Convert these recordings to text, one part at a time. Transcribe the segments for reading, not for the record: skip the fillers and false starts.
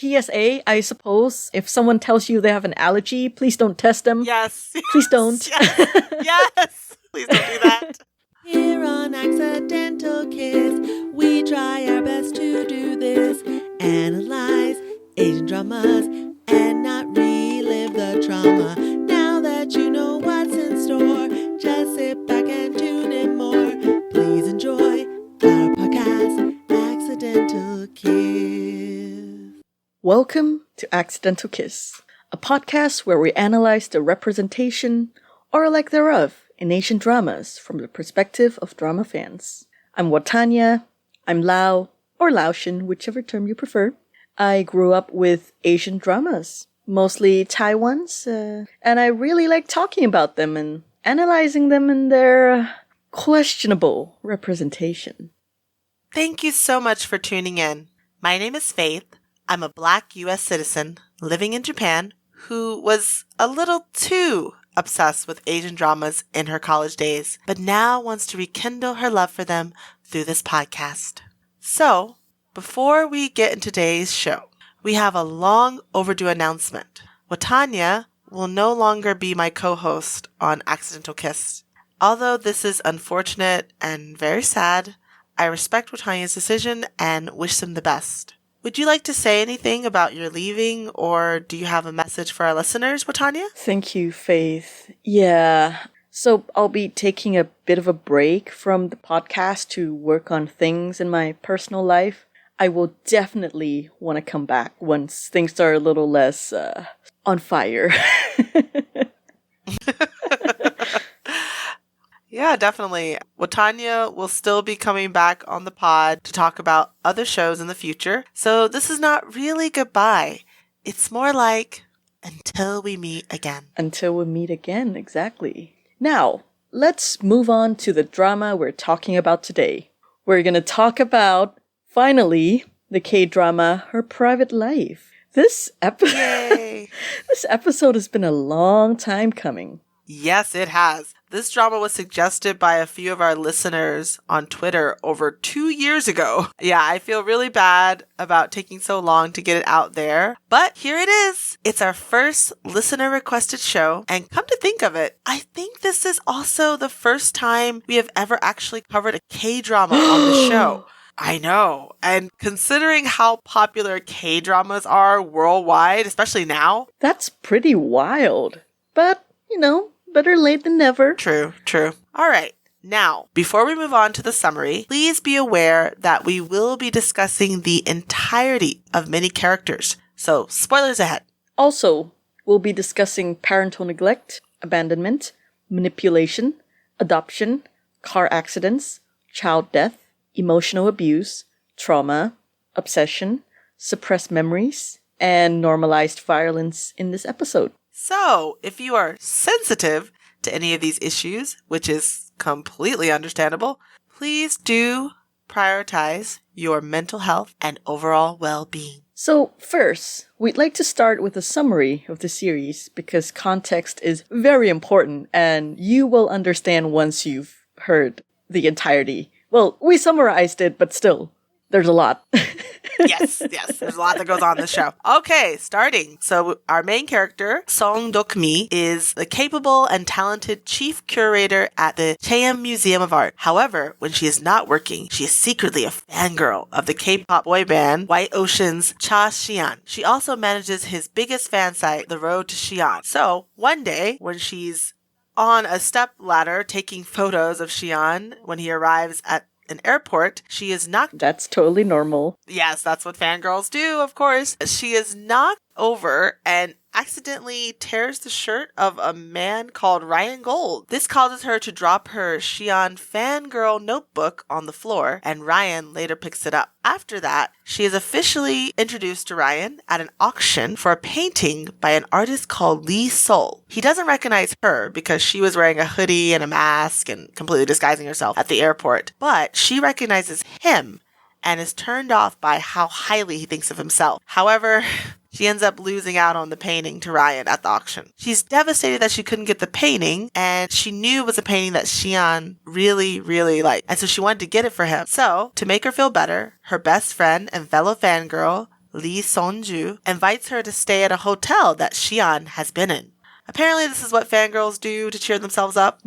PSA, I suppose, if someone tells you they have an allergy, please don't test them. Yes. Please don't. Yes. Yes. Please don't do that. Here on Accidental Kiss, we try our best to do this. Analyze Asian dramas and not relive the trauma. Now that you know what's in store, just sit back and tune in more. Please enjoy our podcast, Accidental Kiss. Welcome to Accidental Kiss, a podcast where we analyze the representation, or lack thereof, in Asian dramas from the perspective of drama fans. I'm Wathanya, I'm Lao, or Laotian, whichever term you prefer. I grew up with Asian dramas, mostly Thai ones, and I really like talking about them and analyzing them in their questionable representation. Thank you so much for tuning in. My name is Faith. I'm a Black U.S. citizen living in Japan who was a little too obsessed with Asian dramas in her college days, but now wants to rekindle her love for them through this podcast. So, before we get into today's show, we have a long overdue announcement. Wathanya will no longer be my co-host on Accidental Kiss. Although this is unfortunate and very sad, I respect Wathanya's decision and wish them the best. Would you like to say anything about your leaving, or do you have a message for our listeners, Wathanya? Thank you, Faith. Yeah, so I'll be taking a bit of a break from the podcast to work on things in my personal life. I will definitely want to come back once things are a little less on fire. Yeah, definitely. Wathanya will still be coming back on the pod to talk about other shows in the future. So this is not really goodbye. It's more like until we meet again. Until we meet again, exactly. Now, let's move on to the drama we're talking about today. We're going to talk about, finally, the K-drama Her Private Life. This episode has been a long time coming. Yes, it has. This drama was suggested by a few of our listeners on Twitter over 2 years ago. Yeah, I feel really bad about taking so long to get it out there, but here it is. It's our first listener requested show, and come to think of it, I think this is also the first time we have ever actually covered a K-drama on the show. I know. And considering how popular K-dramas are worldwide, especially now. That's pretty wild. But, you know, better late than never. True. All right. Now, before we move on to the summary, please be aware that we will be discussing the entirety of many characters. So, spoilers ahead. Also, we'll be discussing parental neglect, abandonment, manipulation, adoption, car accidents, child death, emotional abuse, trauma, obsession, suppressed memories, and normalized violence in this episode. So, if you are sensitive to any of these issues, which is completely understandable, please do prioritize your mental health and overall well-being. So, first, we'd like to start with a summary of the series because context is very important and you will understand once you've heard the entirety. Well, we summarized it, but still, there's a lot. Yes, there's a lot that goes on in the show. Okay, starting. So our main character, Song Dok-mi, is the capable and talented chief curator at the Cheam Museum of Art. However, when she is not working, she is secretly a fangirl of the K-pop boy band White Ocean's Cha Xian. She also manages his biggest fan site, The Road to Xi'an. So one day, when she's on a step ladder taking photos of Xi'an when he arrives at an airport, she is knocked. That's totally normal. Yes, that's what fangirls do, of course. She is knocked over and accidentally tears the shirt of a man called Ryan Gold. This causes her to drop her Xi'an fangirl notebook on the floor, and Ryan later picks it up. After that, she is officially introduced to Ryan at an auction for a painting by an artist called Lee Sol. He doesn't recognize her because she was wearing a hoodie and a mask and completely disguising herself at the airport, but she recognizes him and is turned off by how highly he thinks of himself. However, she ends up losing out on the painting to Ryan at the auction. She's devastated that she couldn't get the painting, and she knew it was a painting that Xi'an really, really liked, and so she wanted to get it for him. So, to make her feel better, her best friend and fellow fangirl, Lee Sonju, invites her to stay at a hotel that Xian has been in. Apparently, this is what fangirls do to cheer themselves up.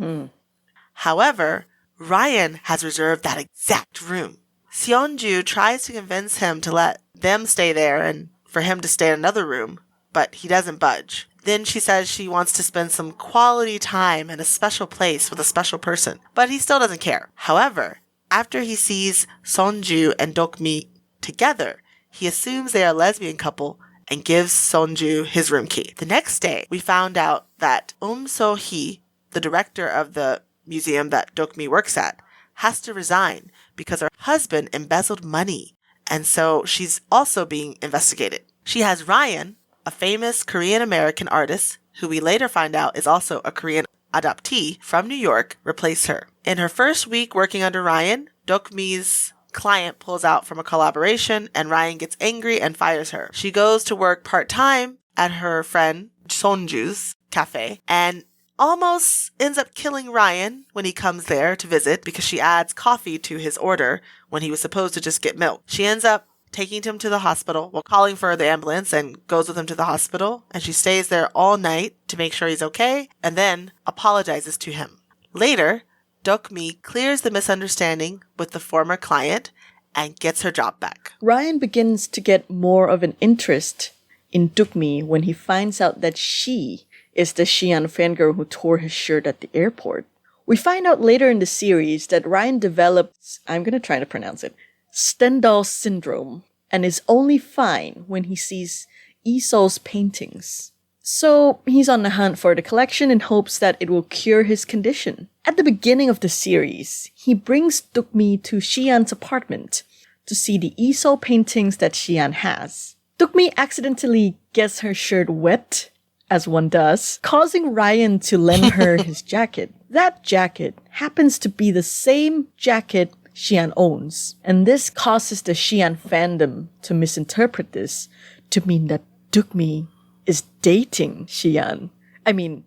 However, Ryan has reserved that exact room. Seonju tries to convince him to let them stay there and for him to stay in another room, but he doesn't budge. Then she says she wants to spend some quality time in a special place with a special person, but he still doesn't care. However, after he sees Sonju and Dokmi together, he assumes they are a lesbian couple and gives Sonju his room key. The next day, we found out that So-hee, the director of the museum that Dokmi works at, has to resign because her husband embezzled money, and so she's also being investigated. She has Ryan, a famous Korean-American artist, who we later find out is also a Korean adoptee from New York, replace her. In her first week working under Ryan, Dokmi's client pulls out from a collaboration and Ryan gets angry and fires her. She goes to work part-time at her friend Sonju's cafe and almost ends up killing Ryan when he comes there to visit because she adds coffee to his order when he was supposed to just get milk. She ends up taking him to the hospital, calling for the ambulance and goes with him to the hospital, and she stays there all night to make sure he's okay and then apologizes to him. Later, Dokmi clears the misunderstanding with the former client and gets her job back. Ryan begins to get more of an interest in Dokmi when he finds out that she is the Xian fangirl who tore his shirt at the airport. We find out later in the series that Ryan develops, I'm going to try to pronounce it, Stendhal syndrome, and is only fine when he sees Isol's paintings. So he's on the hunt for the collection in hopes that it will cure his condition. At the beginning of the series, he brings Dokmi to Xian's apartment to see the Isol paintings that Xian has. Dokmi accidentally gets her shirt wet, as one does, causing Ryan to lend her his jacket. That jacket happens to be the same jacket Xian owns, and this causes the Xian fandom to misinterpret this to mean that Dokmi is dating Xian. I mean,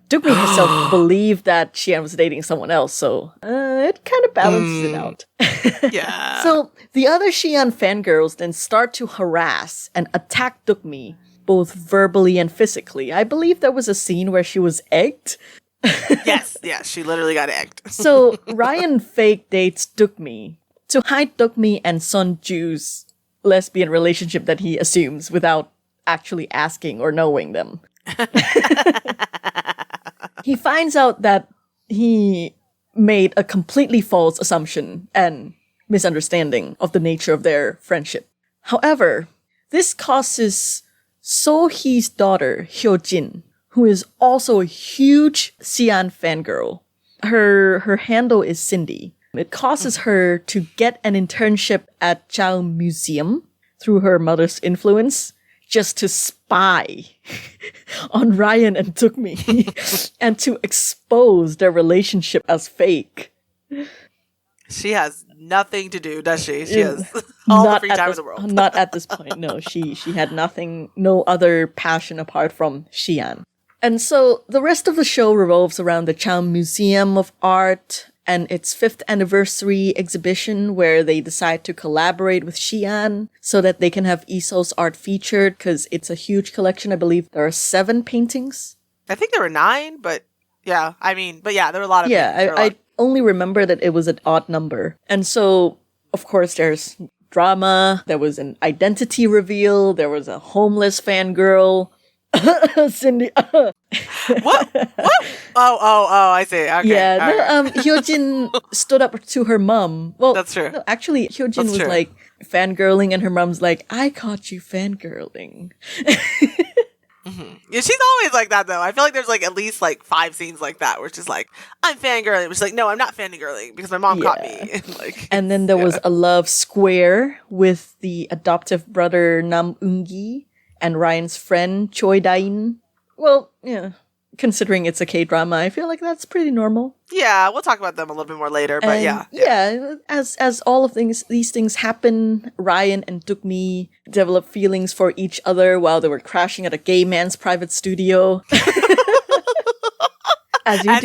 Dokmi herself believed that Xian was dating someone else, so it kind of balances it out. Yeah. So the other Xian fangirls then start to harass and attack Dokmi, both verbally and physically. I believe there was a scene where she was egged. Yes, she literally got egged. So Ryan fake dates Dokmi to hide Dokmi and Sonju's lesbian relationship that he assumes without actually asking or knowing them. He finds out that he made a completely false assumption and misunderstanding of the nature of their friendship. However, this causes So-hee's daughter, Hyojin, who is also a huge Xian fangirl. Her handle is Cindy. It causes her to get an internship at Chao Museum through her mother's influence, just to spy on Ryan and Dokmi and to expose their relationship as fake. She has nothing to do, does she? She has all the free time in the world. Not at this point, no. She had nothing, no other passion apart from Xian. And so the rest of the show revolves around the Chao Museum of Art and its 5th anniversary exhibition where they decide to collaborate with Xian so that they can have Isol's art featured because it's a huge collection. I believe there are 7 paintings. I think there were 9, but yeah, there were a lot of paintings. I only remember that it was an odd number. And so, of course, there's drama, there was an identity reveal, there was a homeless fangirl. Cindy. What? Oh, I see. Okay. Yeah, Hyojin stood up to her mom. Well, that's true. No, actually, Hyojin was like fangirling, and her mom's like, "I caught you fangirling." Yeah, she's always like that, though. I feel like there's like at least like 5 scenes like that where she's like, "I'm fangirling," but she's like, "No, I'm not fangirling because my mom caught me." And then there was a love square with the adoptive brother Nam Eun-gi and Ryan's friend Choi Da-in. Well, yeah, considering it's a K-drama, I feel like that's pretty normal. Yeah, we'll talk about them a little bit more later, but and yeah, as all of these things happen, Ryan and Dokmi develop feelings for each other while they were crashing at a gay man's private studio. As you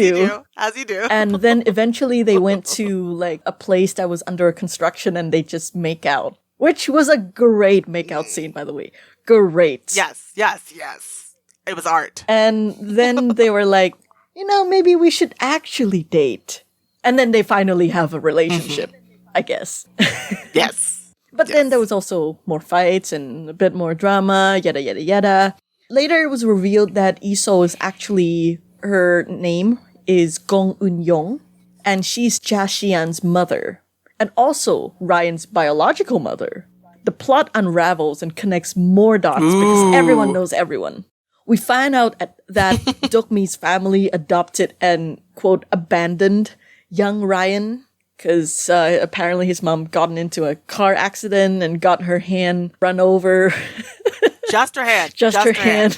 do. And then eventually they went to like a place that was under construction and they just make out. which was a great makeout scene, by the way. Great. Yes. It was art. And then they were like, maybe we should actually date. And then they finally have a relationship, I guess. Yes. But then there was also more fights and a bit more drama, yada, yada, yada. Later, it was revealed that Isol is actually, her name is Gong Eun-yong, and she's Jia Xian's mother, and also Ryan's biological mother. The plot unravels and connects more dots because everyone knows everyone. We find out that Dokmi's family adopted and, quote, abandoned young Ryan because apparently his mom got into a car accident and got her hand run over. Just her hand. Just her hand.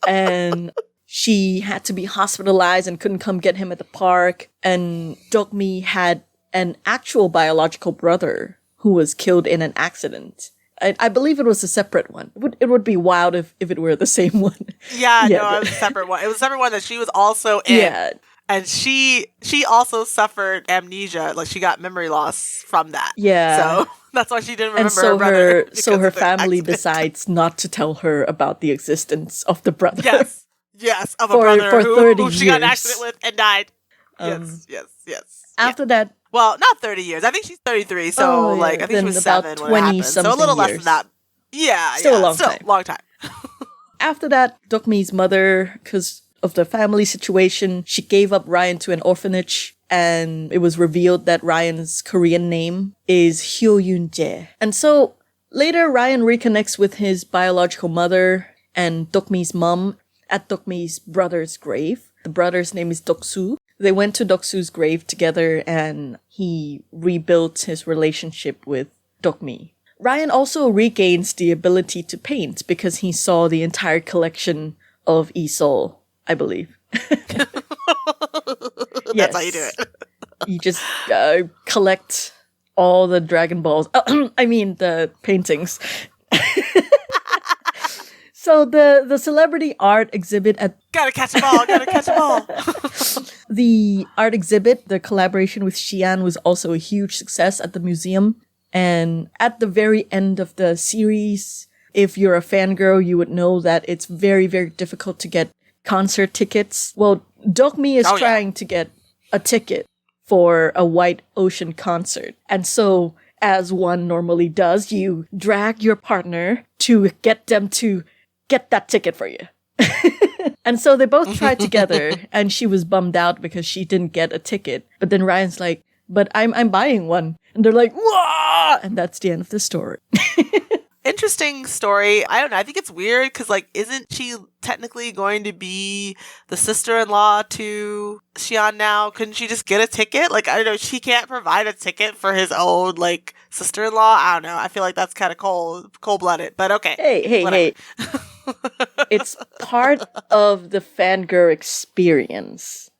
And she had to be hospitalized and couldn't come get him at the park. And Dokmi had an actual biological brother who was killed in an accident. I believe it was a separate one. It would be wild if it were the same one. Yeah, no, it was a separate one. It was a separate one that she was also in. Yeah. And she also suffered amnesia. Like, she got memory loss from that. Yeah. So that's why she didn't remember and so her brother. So her of the family accident. decides not to tell her about the existence of the brother. Yes, of a brother for 30 who she got in an years. accident with and died. Yes. After that, Well, not 30 years. I think she's 33, so I think she then was about 7 when it happened. So a little less than years. that. Yeah, Still a long time. Long time. After that, Dokmi's mother, because of the family situation, she gave up Ryan to an orphanage, and it was revealed that Ryan's Korean name is Hyo Yoon-jae. And so later, Ryan reconnects with his biological mother and Dokmi's mom at Dokmi's brother's grave. The brother's name is Doksu. They went to Doksu's grave together, and he rebuilt his relationship with Dokmi. Ryan also regains the ability to paint because he saw the entire collection of Isol, I believe. That's how you do it. You just collect all the Dragon Balls. I mean, the paintings. So the celebrity art exhibit at... Gotta catch them all. The art exhibit, the collaboration with Xi'an, was also a huge success at the museum. And at the very end of the series, if you're a fangirl, you would know that it's very, very difficult to get concert tickets. Well, Dokmi is trying to get a ticket for a White Ocean concert. And so, as one normally does, you drag your partner to get them to get that ticket for you. And so they both tried together, and she was bummed out because she didn't get a ticket. But then Ryan's like, but I'm buying one. And they're like, whoa! And that's the end of the story. Interesting story. I don't know. I think it's weird because, isn't she technically going to be the sister-in-law to Xi'an now? Couldn't she just get a ticket? I don't know. She can't provide a ticket for his own, sister-in-law. I don't know. I feel like that's kind of cold-blooded, but okay. Hey. It's part of the fangirl experience.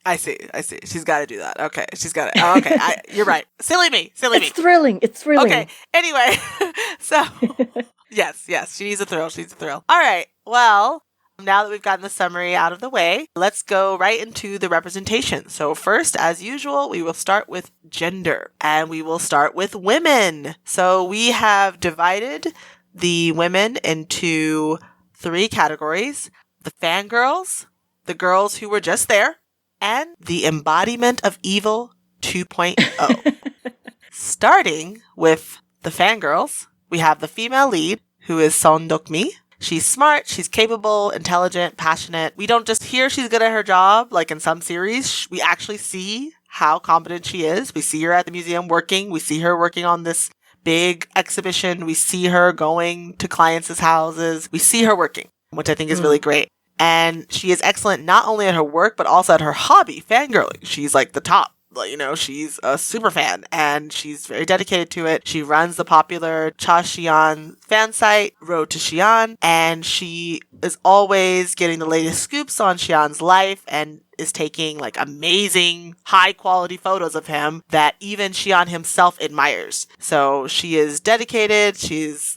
I see. She's got to do that. Okay. She's got to. Okay. You're right. Silly me. It's thrilling. Okay. Anyway. So, yes. She needs a thrill. All right. Well, now that we've gotten the summary out of the way, let's go right into the representation. So first, as usual, we will start with gender, and we will start with women. So we have divided the women into 3 categories: the fangirls, the girls who were just there, and the embodiment of evil 2.0. Starting with the fangirls, we have the female lead, who is Son Dokmi. She's smart, she's capable, intelligent, passionate. We don't just hear she's good at her job, like in some series. We actually see how competent she is. We see her at the museum working. We see her working on this big exhibition. We see her going to clients' houses. We see her working, which I think is really great. And she is excellent not only at her work, but also at her hobby, fangirling. She's the top. She's a super fan, and she's very dedicated to it. She runs the popular Cha Xi'an fan site, Road to Xi'an, and she is always getting the latest scoops on Xi'an's life and is taking amazing high quality photos of him that even Xi'an himself admires. So she is dedicated. She's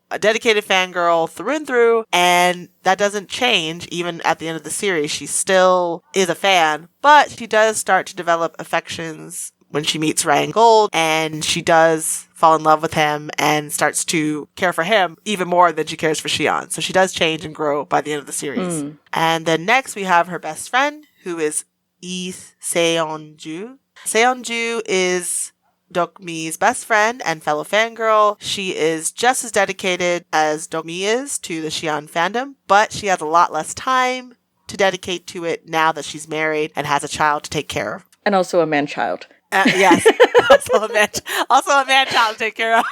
a dedicated fangirl through and through, and that doesn't change even at the end of the series. She still is a fan, but she does start to develop affections when she meets Ryan Gold, and she does fall in love with him and starts to care for him even more than she cares for Xian. So she does change and grow by the end of the series. And then next we have her best friend, who is Lee Seonju. Seonju is Dokmi's best friend and fellow fangirl. She is just as dedicated as Dokmi is to the Xian fandom, but she has a lot less time to dedicate to it now that she's married and has a child to take care of. And also a man-child. Yes. also a man-child to take care of.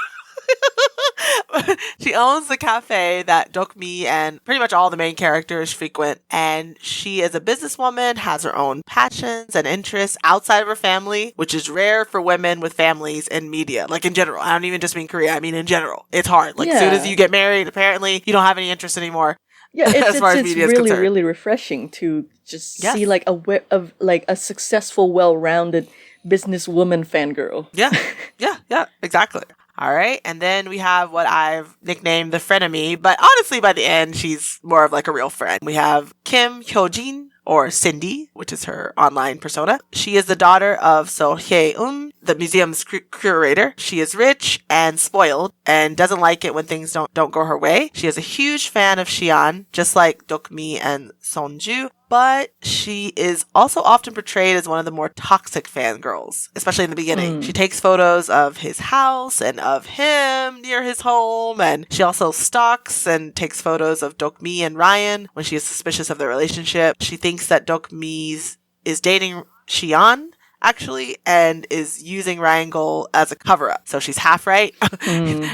She owns the cafe that Dokmi and pretty much all the main characters frequent, and she is a businesswoman, has her own passions and interests outside of her family, which is rare for women with families in media, like in general. I don't even just mean Korea, I mean in general. It's hard. Like as soon as you get married, apparently you don't have any interest anymore. Yeah, it's media is really, concerned. really refreshing to just see like a successful, well-rounded businesswoman fangirl. Yeah, exactly. All right, and then we have what I've nicknamed the frenemy, but honestly, by the end, she's more of like a real friend. We have Kim Hyojin, or Cindy, which is her online persona. She is the daughter of So Hye-eun, the museum's curator. She is rich and spoiled and doesn't like it when things don't go her way. She is a huge fan of Xian, just like Dokmi and Sonju, but she is also often portrayed as one of the more toxic fangirls, especially in the beginning. She takes photos of his house and of him near his home, and she also stalks and takes photos of Dokmi and Ryan when she is suspicious of their relationship. She thinks that Dokmi is dating Xian, actually, and is using Ryan Gold as a cover-up. So she's half right.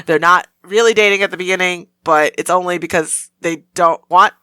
They're not really dating at the beginning, but it's only because they don't want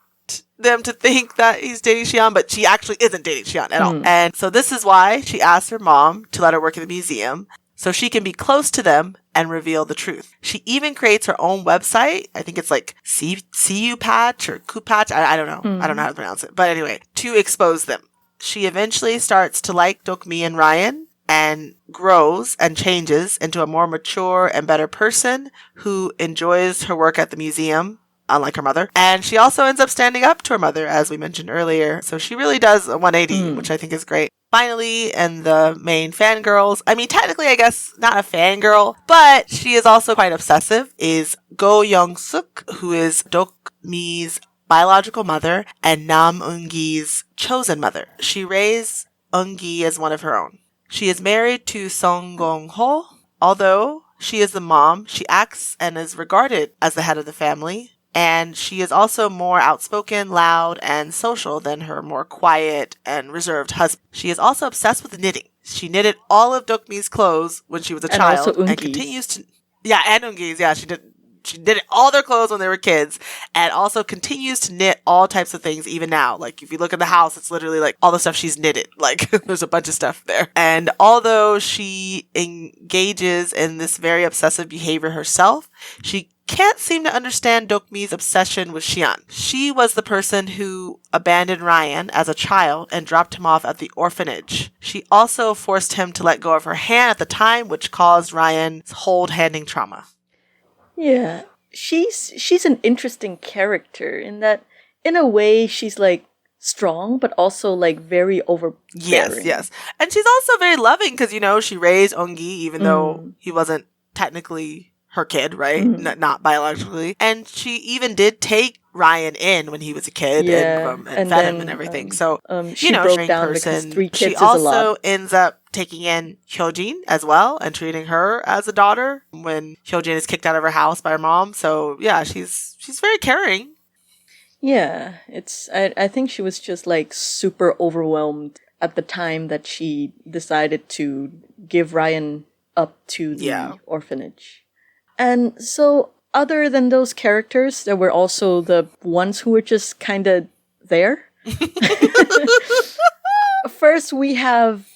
them to think that he's dating Xian, but she actually isn't dating Xian at all. And so this is why she asked her mom to let her work in the museum so she can be close to them and reveal the truth. She even creates her own website. I think it's like CU Patch or Kupatch. I don't know. I don't know how to pronounce it. But anyway, to expose them. She eventually starts to like Dokmi and Ryan and grows and changes into a more mature and better person who enjoys her work at the museum, unlike her mother. And she also ends up standing up to her mother, as we mentioned earlier. So she really does a 180, which I think is great. Finally, and the main fangirls, I mean, technically, I guess, not a fangirl, but she is also quite obsessive, is Go Young-suk, who is Dokmi's biological mother and Nam Eun-gi's chosen mother. She raised Eun-gi as one of her own. She is married to Song Gong-ho. Although she is the mom, she acts and is regarded as the head of the family. And she is also more outspoken, loud, and social than her more quiet and reserved husband. She is also obsessed with knitting. She knitted all of Dokmi's clothes when she was a child. Also and continues to... Yeah, and Eun-gi's. Yeah, she did all their clothes when they were kids, and also continues to knit all types of things even now. Like, if you look in the house, it's literally like all the stuff she's knitted. Like, there's a bunch of stuff there. And although she engages in this very obsessive behavior herself, she can't seem to understand Dokmi's obsession with Xian. She was the person who abandoned Ryan as a child and dropped him off at the orphanage. She also forced him to let go of her hand at the time, which caused Ryan's hold-handing trauma. Yeah, she's an interesting character in that, in a way, she's like strong, but also like very overbearing. Yes. And she's also very loving because, you know, she raised Eun-gi even though he wasn't technically her kid, right? Not biologically. And she even did take Ryan in when he was a kid and fed him and everything. So, she broke down because 3 kids she is a lot. also ends up taking in Hyojin as well and treating her as a daughter when Hyojin is kicked out of her house by her mom. So, yeah, she's very caring. Yeah, I think she was just like super overwhelmed at the time that she decided to give Ryan up to the orphanage. And so, other than those characters, there were also the ones who were just kind of there. First, we have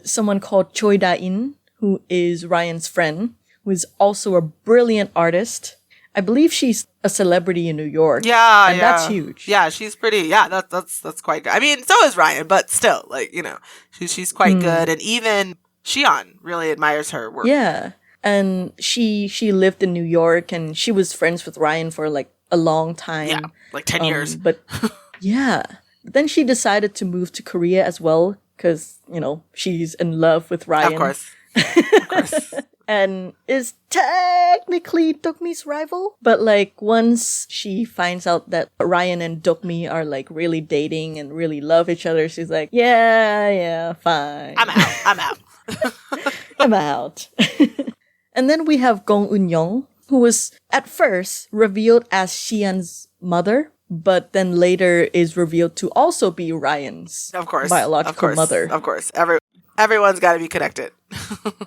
someone called Choi Da-in, who is Ryan's friend, who is also a brilliant artist. I believe she's a celebrity in New York. Yeah, and that's huge. Yeah, she's pretty. Yeah, that's quite good. I mean, so is Ryan, but still, like, you know, she's quite good, and even Xian really admires her work. Yeah. And she lived in New York, and she was friends with Ryan for like a long time. Yeah, like 10 years. But yeah. Then she decided to move to Korea as well, because, she's in love with Ryan. Of course. Of course. And is technically Dokmi's rival. But like once she finds out that Ryan and Dokmi are like really dating and really love each other, she's like, yeah, fine. I'm out. I'm out. And then we have Gong Eun-young, who was at first revealed as Xian's mother, but then later is revealed to also be Ryan's biological mother. Of course. Everyone's got to be connected.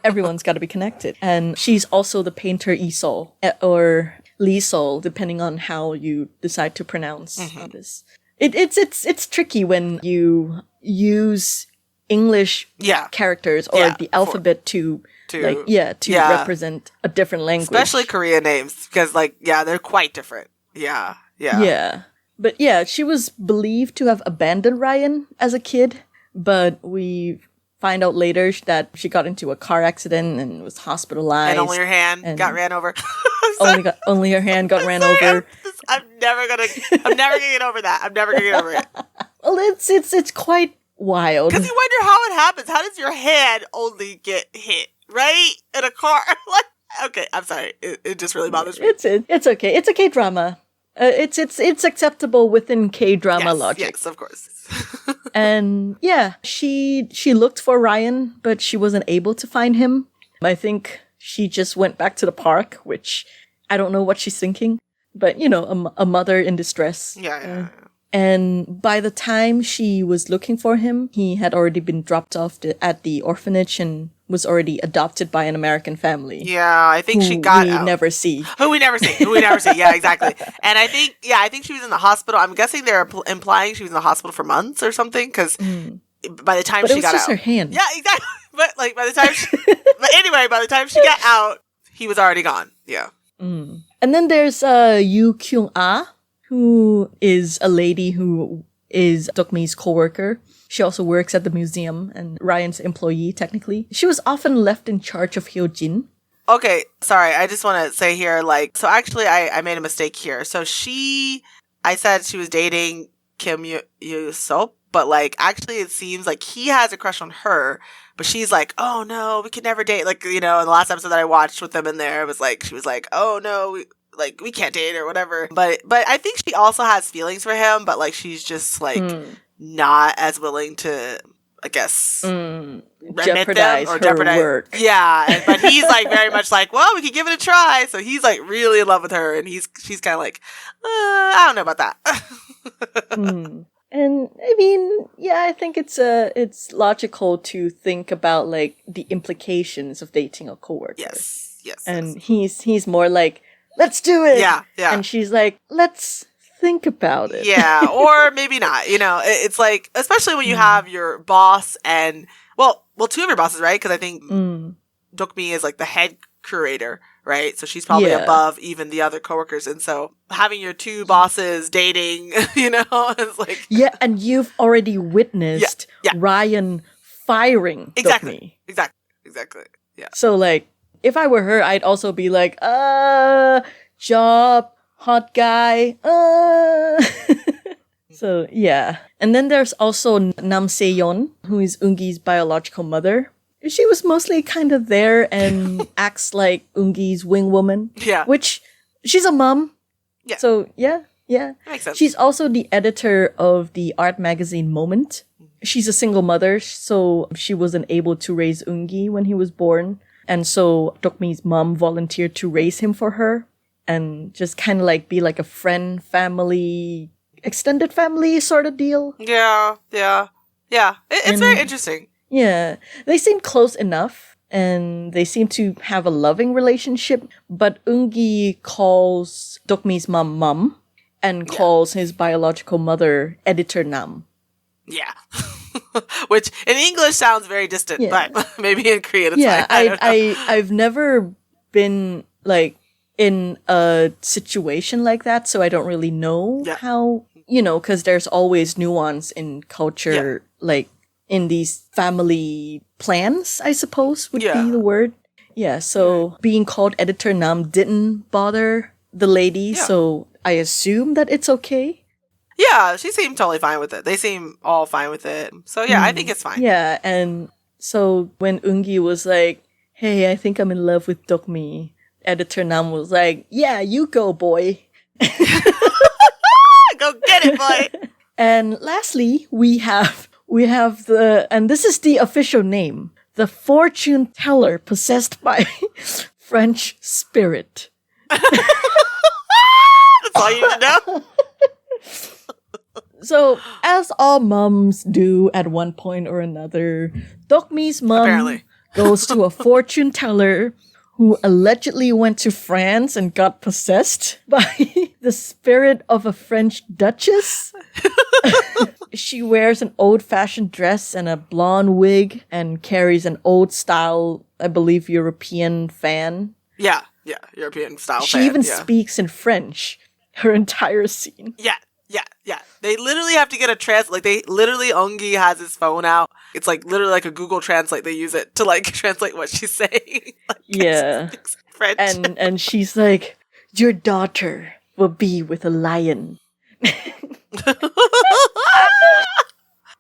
Everyone's got to be connected. And she's also the painter Isol, or Lee Sol, depending on how you decide to pronounce this. It's tricky when you use English characters or the alphabet to represent a different language. Especially Korean names, because they're quite different. Yeah. But she was believed to have abandoned Ryan as a kid, but we find out later that she got into a car accident and was hospitalized. And only her hand got ran over. only her hand got ran over. I'm never gonna get over that. I'm never gonna get over it. Well, it's quite wild. Because you wonder how it happens. How does your hand only get hit, right? In a car? Okay, I'm sorry. It just really bothers me. It's okay. It's a K-drama. It's acceptable within K-drama logic. Yes, of course. And she looked for Ryan, but she wasn't able to find him. I think she just went back to the park, which I don't know what she's thinking. But, a mother in distress. Yeah. And by the time she was looking for him, he had already been dropped off at the orphanage and was already adopted by an American family. Yeah, I think she got out. Who we never see. Yeah, exactly. And I think she was in the hospital. I'm guessing they're implying she was in the hospital for months or something, because by the time she got out. But it was just her hand. Yeah, exactly. But by the time she got out, he was already gone. Yeah. And then there's Yoo Kyung-ah, who is a lady who is Dokmi's co-worker. She also works at the museum and Ryan's employee, technically. She was often left in charge of Hyojin. Okay, sorry, I just want to say here, so actually I made a mistake here. So I said she was dating Kim Yoo-sop, but actually it seems like he has a crush on her, but she's like, oh no, we could never date. In the last episode that I watched with them in there, it was she was like, oh no, we can't date or whatever. But I think she also has feelings for him, but she's just not as willing to, I guess, jeopardize her work. Yeah, but he's very much well, we could give it a try. So he's really in love with her, and she's kind of I don't know about that. And I mean, I think it's logical to think about the implications of dating a coworker. Yes. And he's more let's do it. Yeah. And she's like, let's think about it. Yeah, or maybe not. It's especially when you have your boss and, well, two of your bosses, right? Because I think Dokmi is the head curator, right? So she's probably above even the other coworkers. And so having your two bosses dating, it's Yeah, and you've already witnessed Ryan firing Dokmi. Exactly. Yeah. So if I were her, I'd also be job, hot guy, So, yeah. And then there's also Nam Se-yeon, who is Eungi's biological mother. She was mostly kind of there and acts like Eungi's wing woman. Yeah. Which, she's a mom. Yeah. So, yeah. That makes sense. She's also the editor of the art magazine Moment. She's a single mother, so she wasn't able to raise Eungi when he was born. And so Dokmi's mom volunteered to raise him for her and just kind of be a friend, family, extended family sort of deal. Yeah. It's very interesting. Yeah. They seem close enough and they seem to have a loving relationship, but Eungi calls Dokmi's mom and calls his biological mother editor Nam. Yeah. Which in English sounds very distant, but maybe in Korean it's fine. I've never been in a situation like that, so I don't really know how, because there's always nuance in culture, in these family plans, I suppose would be the word. Yeah, so being called editor Nam didn't bother the lady, so I assume that it's okay. Yeah, she seemed totally fine with it. They seem all fine with it. So yeah, I think it's fine. Yeah, and so when Ungi was like, hey, I think I'm in love with Dokmi, editor Nam was like, yeah, you go, boy. Go get it, boy. And lastly, we have and this is the official name, the fortune teller possessed by French spirit. That's all you need to know. So, as all mums do at one point or another, Dokmi's mom Apparently. goes to a fortune teller who allegedly went to France and got possessed by the spirit of a French duchess. She wears an old-fashioned dress and a blonde wig and carries an old-style, I believe, European fan. Yeah, European style She fan, even yeah. speaks in French her entire scene. Yeah. They literally have to get a Ongi has his phone out. It's like literally like a Google Translate. They use it to like translate what she's saying. Like, Yeah. she speaks French. And she's like, your daughter will be with a lion.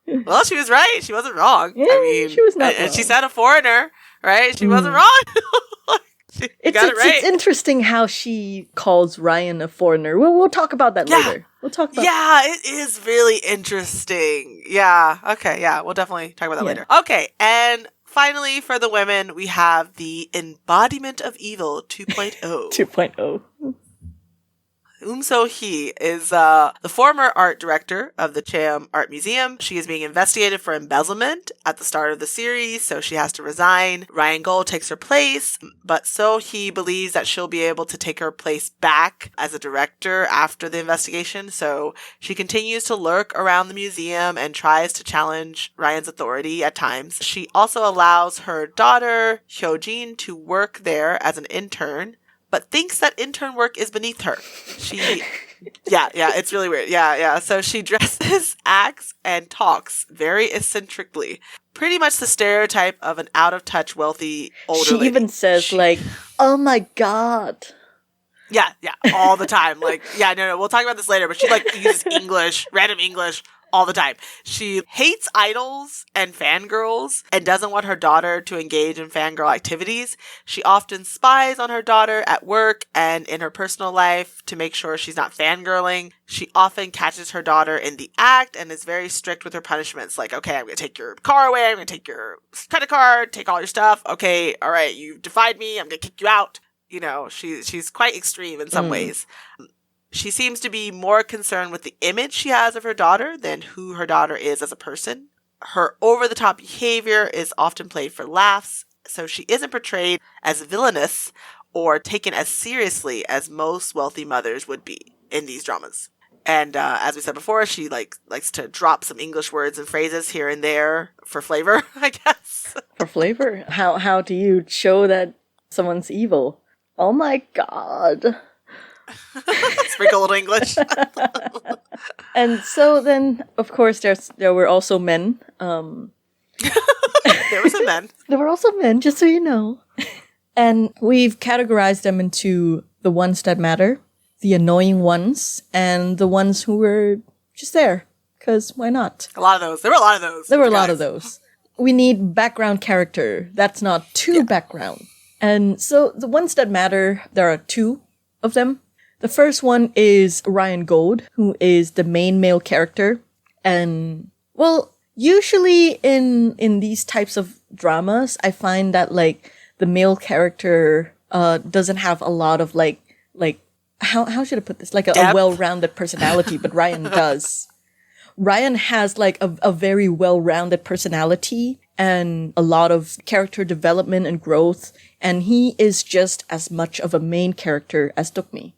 Well, she was right. She wasn't wrong. Yeah, I mean, she was not and she wrong. said a foreigner, right? She wasn't wrong. She got it right. It's interesting how she calls Ryan a foreigner. We'll talk about that later. We'll talk about Yeah, it is really interesting. Yeah. Okay. Yeah. We'll definitely talk about that later. Okay. And finally, for the women, we have the Embodiment of Evil 2.0. 2.0. So-hee is the former art director of the Cheam Art Museum. She is being investigated for embezzlement at the start of the series, so she has to resign. Ryan Gold takes her place, but So-hee believes that she'll be able to take her place back as a director after the investigation, so she continues to lurk around the museum and tries to challenge Ryan's authority at times. She also allows her daughter, Hyojin, to work there as an intern, but thinks that intern work is beneath her. It's really weird. Yeah. So she dresses, acts, and talks very eccentrically. Pretty much the stereotype of an out-of-touch, wealthy, older She lady. even says, oh my god. Yeah, all the time. No, we'll talk about this later, but she, uses English, random English, all the time. She hates idols and fangirls and doesn't want her daughter to engage in fangirl activities. She often spies on her daughter at work and in her personal life to make sure she's not fangirling. She often catches her daughter in the act and is very strict with her punishments. Like, okay, I'm going to take your car away. I'm going to take your credit card, take all your stuff. Okay, all right, you defied me. I'm going to kick you out. You know, she's quite extreme in some ways. She seems to be more concerned with the image she has of her daughter than who her daughter is as a person. Her over-the-top behavior is often played for laughs, so she isn't portrayed as villainous or taken as seriously as most wealthy mothers would be in these dramas. And as we said before, she likes to drop some English words and phrases here and there for flavor, I guess. For flavor? How do you show that someone's evil? Oh my god. Sprinkle a little English. And so then, of course, there were also men. There were some men. There were also men, just so you know. And we've categorized them into the ones that matter, the annoying ones, and the ones who were just there. Because why not? A lot of those. There were a lot of those. There were a lot of those. We need background character. That's not too background. And so the ones that matter, there are two of them. The first one is Ryan Gold, who is the main male character. And, well, usually in these types of dramas, I find that, the male character doesn't have a lot of, how should I put this? A well-rounded personality, but Ryan does. Ryan has, a very well-rounded personality and a lot of character development and growth, and he is just as much of a main character as Dokmi.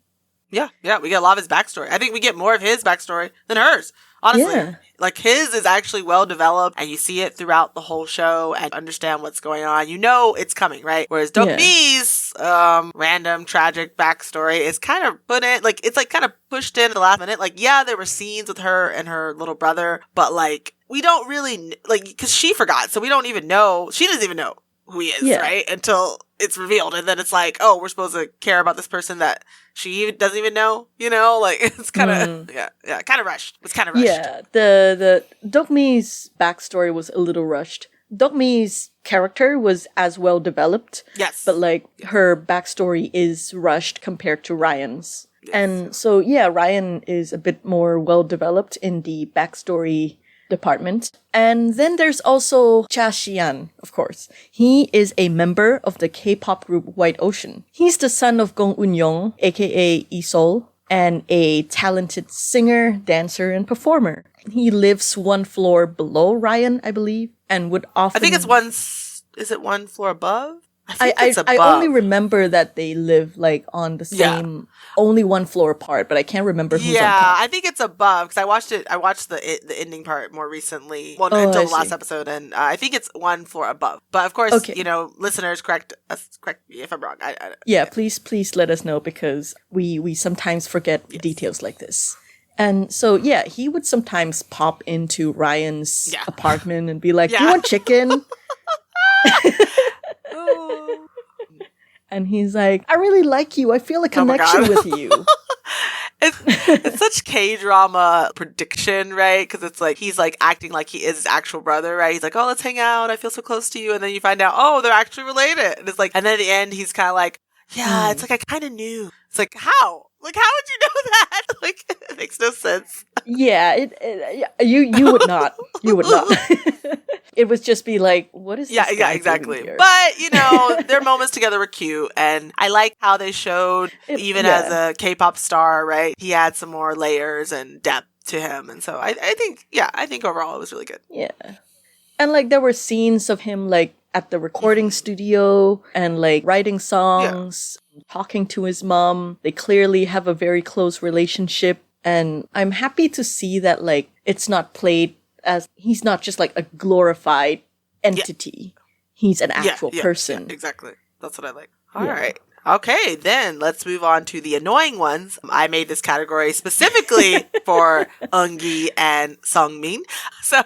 Yeah, we get a lot of his backstory. I think we get more of his backstory than hers, honestly. Yeah. His is actually well developed, and you see it throughout the whole show and understand what's going on. You know it's coming, right? Whereas Dokmi's random, tragic backstory is kind of put in, it's kind of pushed in at the last minute. There were scenes with her and her little brother, but we don't really, because she forgot, so we don't even know. She doesn't even know who he is, Yeah. right? Until it's revealed. And then it's like, oh, we're supposed to care about this person that she doesn't even know, you know? Like, it's kind of, yeah, kind of rushed. It's kind of rushed. Yeah, the Dokmi's backstory was a little rushed. Dokmi's character was as well developed. Yes. But like her backstory is rushed compared to Ryan's. Yes. And so yeah, Ryan is a bit more well developed in the backstory department. And then there's also Cha Xian, of course. He is a member of the K-pop group White Ocean. He's the son of Gong Eun-young, aka Isol, and a talented singer, dancer, and performer. He lives one floor below Ryan, I believe, and would often... I think is it one floor above? I think it's above. I only remember that they live like on the same, only one floor apart, but I can't remember who's on top. I think it's above because I watched the ending part more recently, until the last episode, and I think it's one floor above. But of course, listeners, correct me if I'm wrong. Please let us know because we sometimes forget details like this. And so, yeah, he would sometimes pop into Ryan's apartment and be like, "You want chicken?" And he's like, "I really like you. I feel a connection with you." It's such K-drama prediction, right? Because it's like he's like acting like he is his actual brother, right? He's like, "Oh, let's hang out. I feel so close to you." And then you find out, oh, they're actually related. And it's like, and then at the end, he's kind of like, "Yeah, it's like I kind of knew." It's like, how? Like, how would you know that? Like, it makes no sense. Yeah, you would not. You would not. It would just be like, what is this guy exactly. doing here? But, their moments together were cute. And I like how they showed, as a K-pop star, right? He had some more layers and depth to him. And so I think overall it was really good. Yeah. And, like, there were scenes of him, like, at the recording studio and, like, writing songs, talking to his mom. They clearly have a very close relationship. And I'm happy to see that, like, it's not played as he's not just like a glorified entity. He's an actual person. Yeah, exactly. That's what I like. All right. Okay, then let's move on to the annoying ones. I made this category specifically for Eungi and Sungmin. So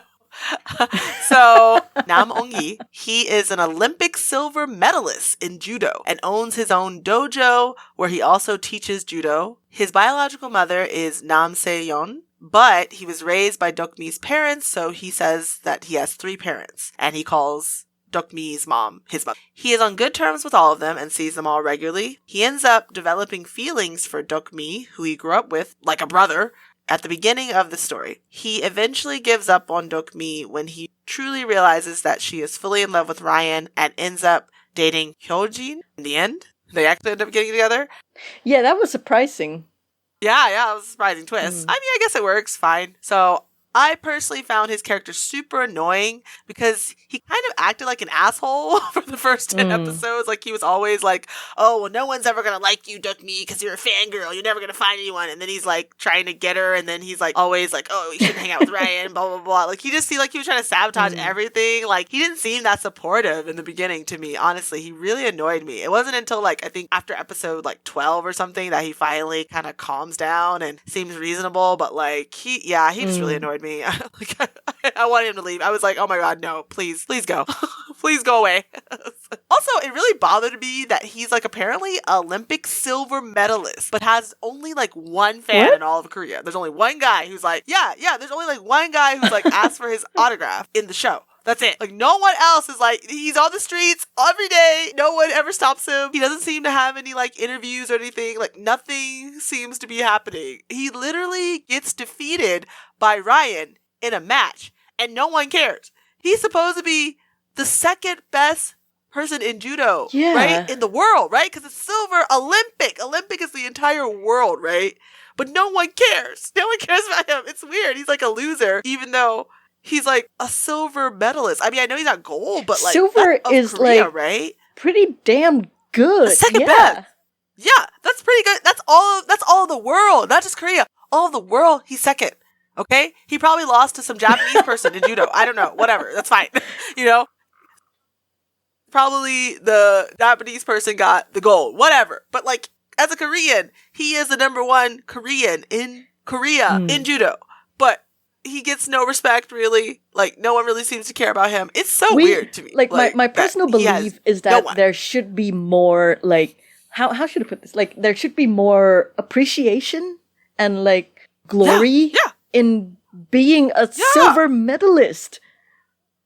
Nam Eungi, he is an Olympic silver medalist in judo and owns his own dojo where he also teaches judo. His biological mother is Nam Se-yeon, but he was raised by Dokmi's parents, so he says that he has 3 parents, and he calls Dokmi's mom his mother. He is on good terms with all of them and sees them all regularly. He ends up developing feelings for Dokmi, who he grew up with, like a brother, at the beginning of the story. He eventually gives up on Dokmi when he truly realizes that she is fully in love with Ryan and ends up dating Hyojin in the end. They actually end up getting together. Yeah, that was surprising. Yeah, it was a surprising twist. I mean, I guess it works fine. So I personally found his character super annoying because he kind of acted like an asshole for the first 10 episodes. Like, he was always like, "Oh, well, no one's ever going to like you, Dokmi, because you're a fangirl. You're never going to find anyone." And then he's like trying to get her. And then he's like always like, "Oh, you shouldn't hang out with Ryan, blah, blah, blah." Like, he just seemed like he was trying to sabotage everything. Like, he didn't seem that supportive in the beginning to me. Honestly, he really annoyed me. It wasn't until like, I think after episode like 12 or something that he finally kind of calms down and seems reasonable. But like, he just really annoyed me. Like, I wanted him to leave. I was like, "Oh my god, no, please go." Please go away. Also, it really bothered me that he's like apparently Olympic silver medalist, but has only like one fan in all of Korea. There's only one guy who's like, there's only like one guy who's like asked for his autograph in the show. That's it. Like, no one else is like, he's on the streets every day. No one ever stops him. He doesn't seem to have any like interviews or anything. Like, nothing seems to be happening. He literally gets defeated by Ryan in a match and no one cares. He's supposed to be the second best person in judo, right? In the world, right? Because it's silver Olympic. Olympic is the entire world, right? But no one cares. No one cares about him. It's weird. He's like a loser, even though he's like a silver medalist. I mean, I know he's not gold, but like silver is Korea, like right? Pretty damn good. The second best. Yeah, that's pretty good. That's all of the world, not just Korea. All of the world, he's second. Okay? He probably lost to some Japanese person in judo. I don't know. Whatever. That's fine. Probably the Japanese person got the gold. Whatever. But like, as a Korean, he is the number 1 Korean in Korea in judo. But he gets no respect, really. Like, no one really seems to care about him. It's so weird to me. Like my personal belief is that there should be more, like, how should I put this? Like, there should be more appreciation and, like, glory in being a silver medalist.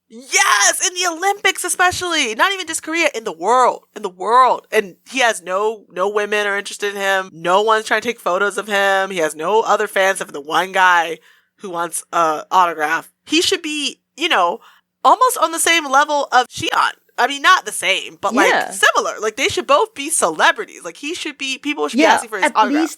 Yes, in the Olympics especially. Not even just Korea, in the world. And he has no women are interested in him. No one's trying to take photos of him. He has no other fans except for the one guy who wants an autograph. He should be, you know, almost on the same level of Xian. I mean, not the same, but like similar. Like, they should both be celebrities. Like, people should be asking for his autograph.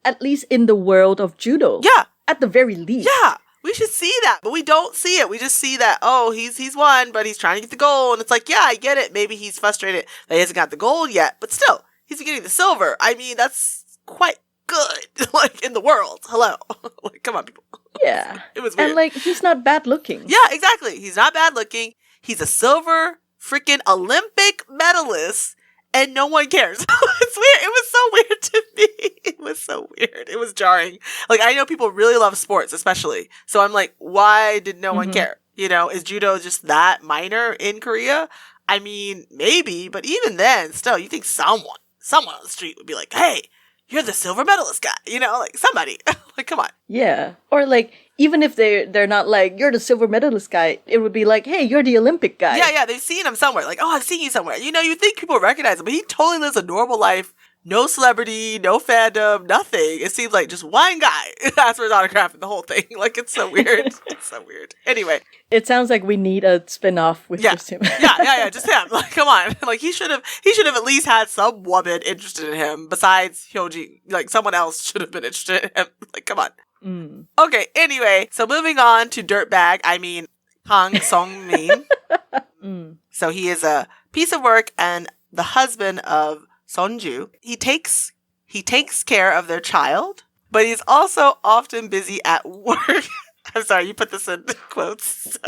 At least in the world of judo. Yeah. At the very least. Yeah. We should see that, but we don't see it. We just see that, oh, he's won, but he's trying to get the gold. And it's like, yeah, I get it. Maybe he's frustrated that he hasn't got the gold yet, but still, he's getting the silver. I mean, that's quite good, like, in the world. Hello. Like, come on, people. Yeah. It was weird. And, like, he's not bad looking. Yeah, exactly. He's not bad looking. He's a silver freaking Olympic medalist, and no one cares. It's weird. It was so weird to me. It was so weird. It was jarring. Like, I know people really love sports, especially. So I'm like, why did no one care? You know, is judo just that minor in Korea? I mean, maybe, but even then, still, you think someone on the street would be like, hey, you're the silver medalist guy. You know, like, somebody. Like, come on. Yeah. Or, like, even if they're not like, you're the silver medalist guy, it would be like, hey, you're the Olympic guy. Yeah, they've seen him somewhere. Like, oh, I've seen you somewhere. You know, you think people recognize him, but he totally lives a normal life. No celebrity, no fandom, nothing. It seems like just one guy asked for his autograph and the whole thing. Like, it's so weird. It's so weird. Anyway. It sounds like we need a spin-off with just him. yeah, just him. Like, come on. Like, he should have at least had some woman interested in him besides Hyoji. Like, someone else should have been interested in him. Like, come on. Okay, anyway, so moving on to Dirtbag, Kang Song-min. So he is a piece of work and the husband of Sonju. He takes care of their child, but he's also often busy at work. I'm sorry, you put this in quotes. So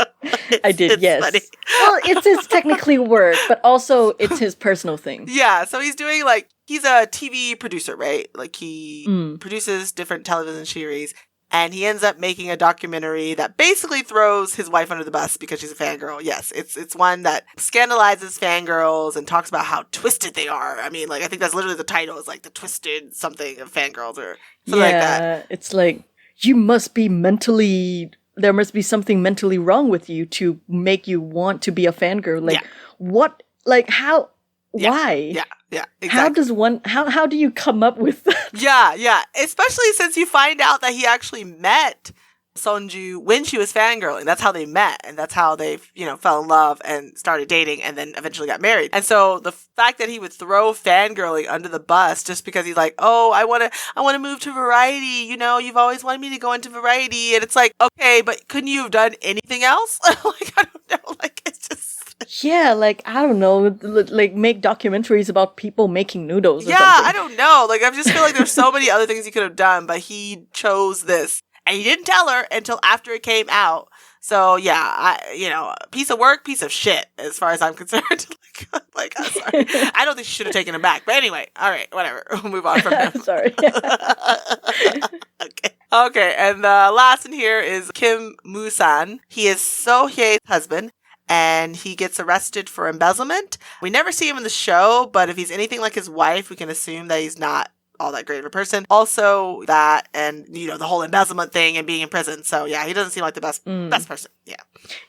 I did, yes. Funny. Well, it's technically work, but also it's his personal thing. Yeah, so he's doing he's a TV producer, right? Like, he produces different television series, and he ends up making a documentary that basically throws his wife under the bus because she's a fangirl. Yes, it's one that scandalizes fangirls and talks about how twisted they are. I mean, like, I think that's literally the title, is like the twisted something of fangirls or something like that. Yeah, it's like, there must be something mentally wrong with you to make you want to be a fangirl. Like, what? Like, how? Why? Yeah, exactly. How do you come up with that? Yeah. Especially since you find out that he actually met Sonju when she was fangirling. That's how they met, and that's how they, fell in love and started dating and then eventually got married. And so the fact that he would throw fangirling under the bus just because he's like, oh, I want to move to Variety. You've always wanted me to go into Variety. And it's like, okay, but couldn't you have done anything else? Like, I don't know. Like, it's just... Yeah, like, I don't know, like, make documentaries about people making noodles or something. I don't know. Like, I just feel like there's so many other things he could have done, but he chose this. And he didn't tell her until after it came out. So, yeah, piece of work, piece of shit, as far as I'm concerned. I'm sorry. I don't think she should have taken him back. But anyway, all right, whatever. We'll move on from him. Sorry. Okay, and the last in here is Kim Moo-san. He is So-hye's husband, and he gets arrested for embezzlement. We never see him in the show, but if he's anything like his wife, we can assume that he's not all that great of a person. Also that, and the whole embezzlement thing and being in prison. So yeah, he doesn't seem like the best person.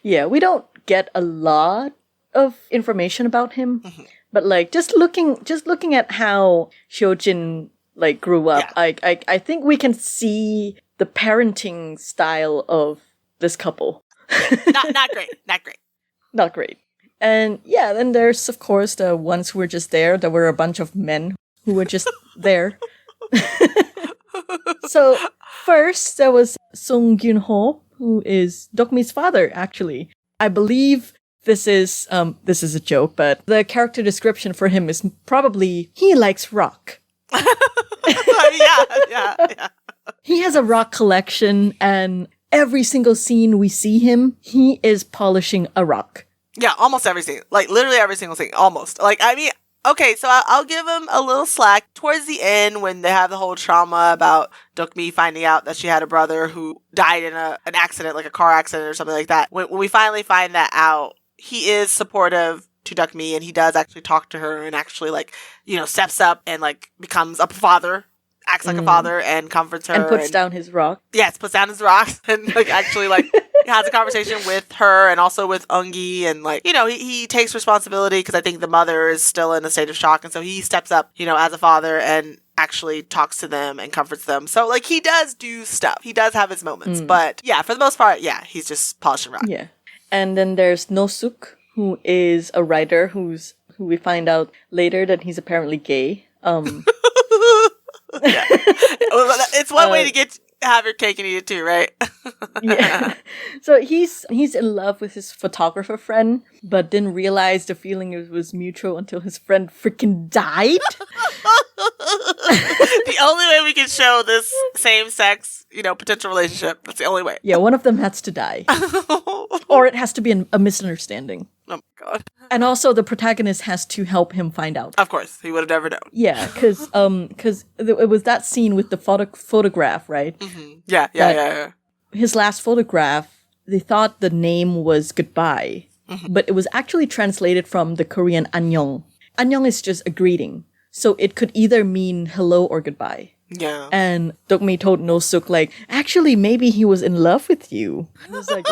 Yeah, we don't get a lot of information about him, but like just looking at how Hyojin like grew up, I think we can see the parenting style of this couple. Not great. And yeah, then there's of course the ones who were just there. There were a bunch of men who were just there. So first there was Song Gyun-ho, who is Dokmi's father, actually. I believe this is a joke, but the character description for him is probably he likes rock. Yeah. He has a rock collection, and every single scene we see him, he is polishing a rock. Yeah, almost every scene. Like, literally every single scene. Almost. Like, I mean, Okay, so I'll give him a little slack. Towards the end, when they have the whole trauma about Dokmi finding out that she had a brother who died in an accident, like a car accident or something like that, when we finally find that out, he is supportive to Dokmi, and he does actually talk to her and actually, like, steps up and, like, becomes a father, acts like a father, and comforts her. And puts down his rock. Yes, puts down his rocks and, like, actually, like, has a conversation with her and also with Ungi, and, like, he takes responsibility because I think the mother is still in a state of shock, and so he steps up, as a father and actually talks to them and comforts them. So, like, he does do stuff. He does have his moments, but yeah, for the most part, yeah, he's just polishing rock. Yeah. And then there's Nosuk, who is a writer who we find out later that he's apparently gay. Yeah. It's one way to have your cake and eat it too, right? Yeah. So he's in love with his photographer friend, but didn't realize the feeling was mutual until his friend freaking died. The only way we can show this same-sex, potential relationship. That's the only way. Yeah, one of them has to die. Or it has to be a misunderstanding. Oh my god. And also the protagonist has to help him find out. Of course, he would have never known. Yeah, because it was that scene with the photograph, right? Mm-hmm. Yeah. His last photograph, they thought the name was goodbye, but it was actually translated from the Korean annyeong. Annyeong is just a greeting, so it could either mean hello or goodbye. Yeah. And Dokmi told Nosuk, like, actually, maybe he was in love with you. And I was like,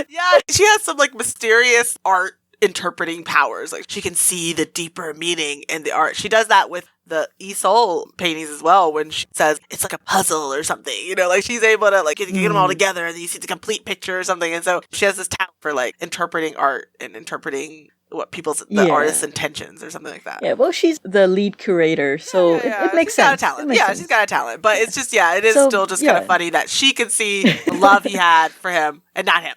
yeah, she has some, like, mysterious art interpreting powers. Like, she can see the deeper meaning in the art. She does that with the Isol paintings as well, when she says it's like a puzzle or something, like, she's able to, like, get them all together and you see the complete picture or something. And so she has this talent for, like, interpreting art and interpreting what the artist's intentions or something like that. Yeah, well, she's the lead curator, so it makes sense. She's got a talent. She's got a talent. But it's just, it is still just kind of funny that she can see the love he had for him and not him.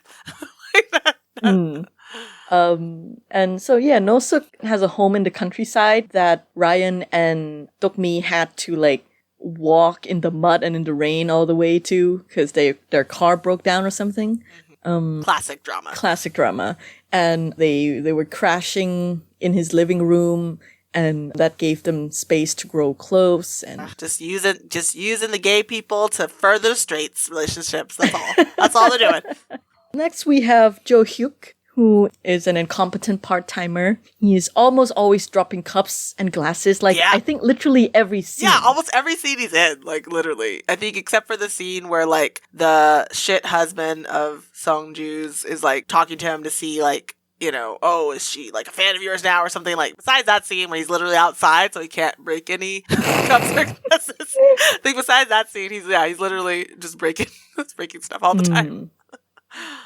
And so, Nosuk has a home in the countryside that Ryan and Dokmi had to, like, walk in the mud and in the rain all the way to because their car broke down or something. Classic drama. And they were crashing in his living room, and that gave them space to grow close and just using the gay people to further straight relationships. That's all they're doing. Next we have Jo Hyuk, who is an incompetent part-timer. He is almost always dropping cups and glasses, I think literally every scene. Yeah, almost every scene he's in, like, literally. I think except for the scene where, like, the shit husband of Songju's is, like, talking to him to see, like, is she, like, a fan of yours now or something. Like, besides that scene when he's literally outside so he can't break any cups or glasses. I think besides that scene, he's literally just breaking stuff all the time.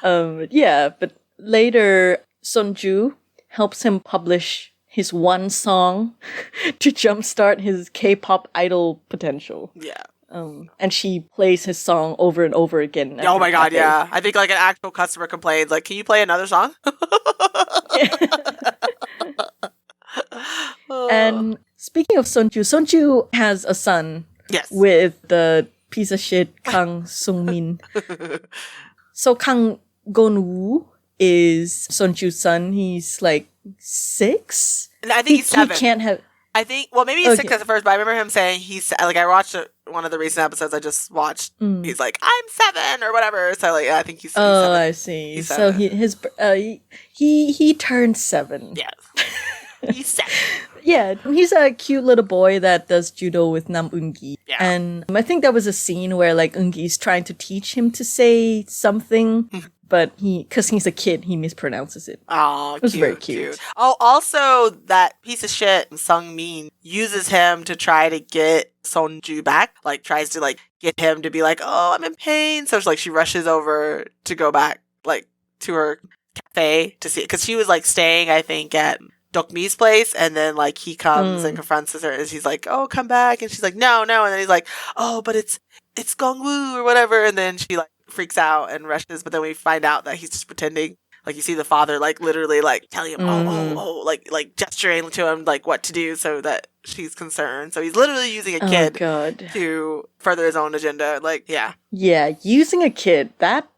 But later, Sunju helps him publish his one song to jumpstart his K-pop idol potential. Yeah. And she plays his song over and over again. Oh my god, yeah. I think, like, an actual customer complains, like, can you play another song? And speaking of Sunju has a son. Yes. With the piece of shit Kang Sung-min. So Kang Gon-woo is Sunju's son. He's, like, 6? And I think he's 7. He can't have... I think, well, maybe he's 6 at first, but I remember him saying I watched one of the recent episodes I just watched. He's like, I'm 7 or whatever. So, like, I think he's 7. Oh, I see. He's so 7. he turned 7. Yes. He's 7. Yeah, he's a cute little boy that does judo with Nam Eun-gi. Yeah. And I think there was a scene where, like, Eun-gi's trying to teach him to say something, but because he's a kid, he mispronounces it. Oh, it was very cute. Oh, also, that piece of shit, Sung-min, uses him to try to get Sonju back. Like, tries to, like, get him to be like, oh, I'm in pain. So, she rushes over to go back, like, to her cafe to see it. Because she was, like, staying, I think, at Dokmi's place, and then, like, he comes and confronts her, and she's like, oh, come back. And she's like, no. And then he's like, oh, but it's Gongwoo or whatever. And then she, like, freaks out and rushes, but then we find out that he's just pretending. Like, you see the father, like, literally, like, telling him, oh, like gesturing to him, like, what to do so that she's concerned. So he's literally using a kid to further his own agenda. Like, yeah. Yeah, using a kid, that's,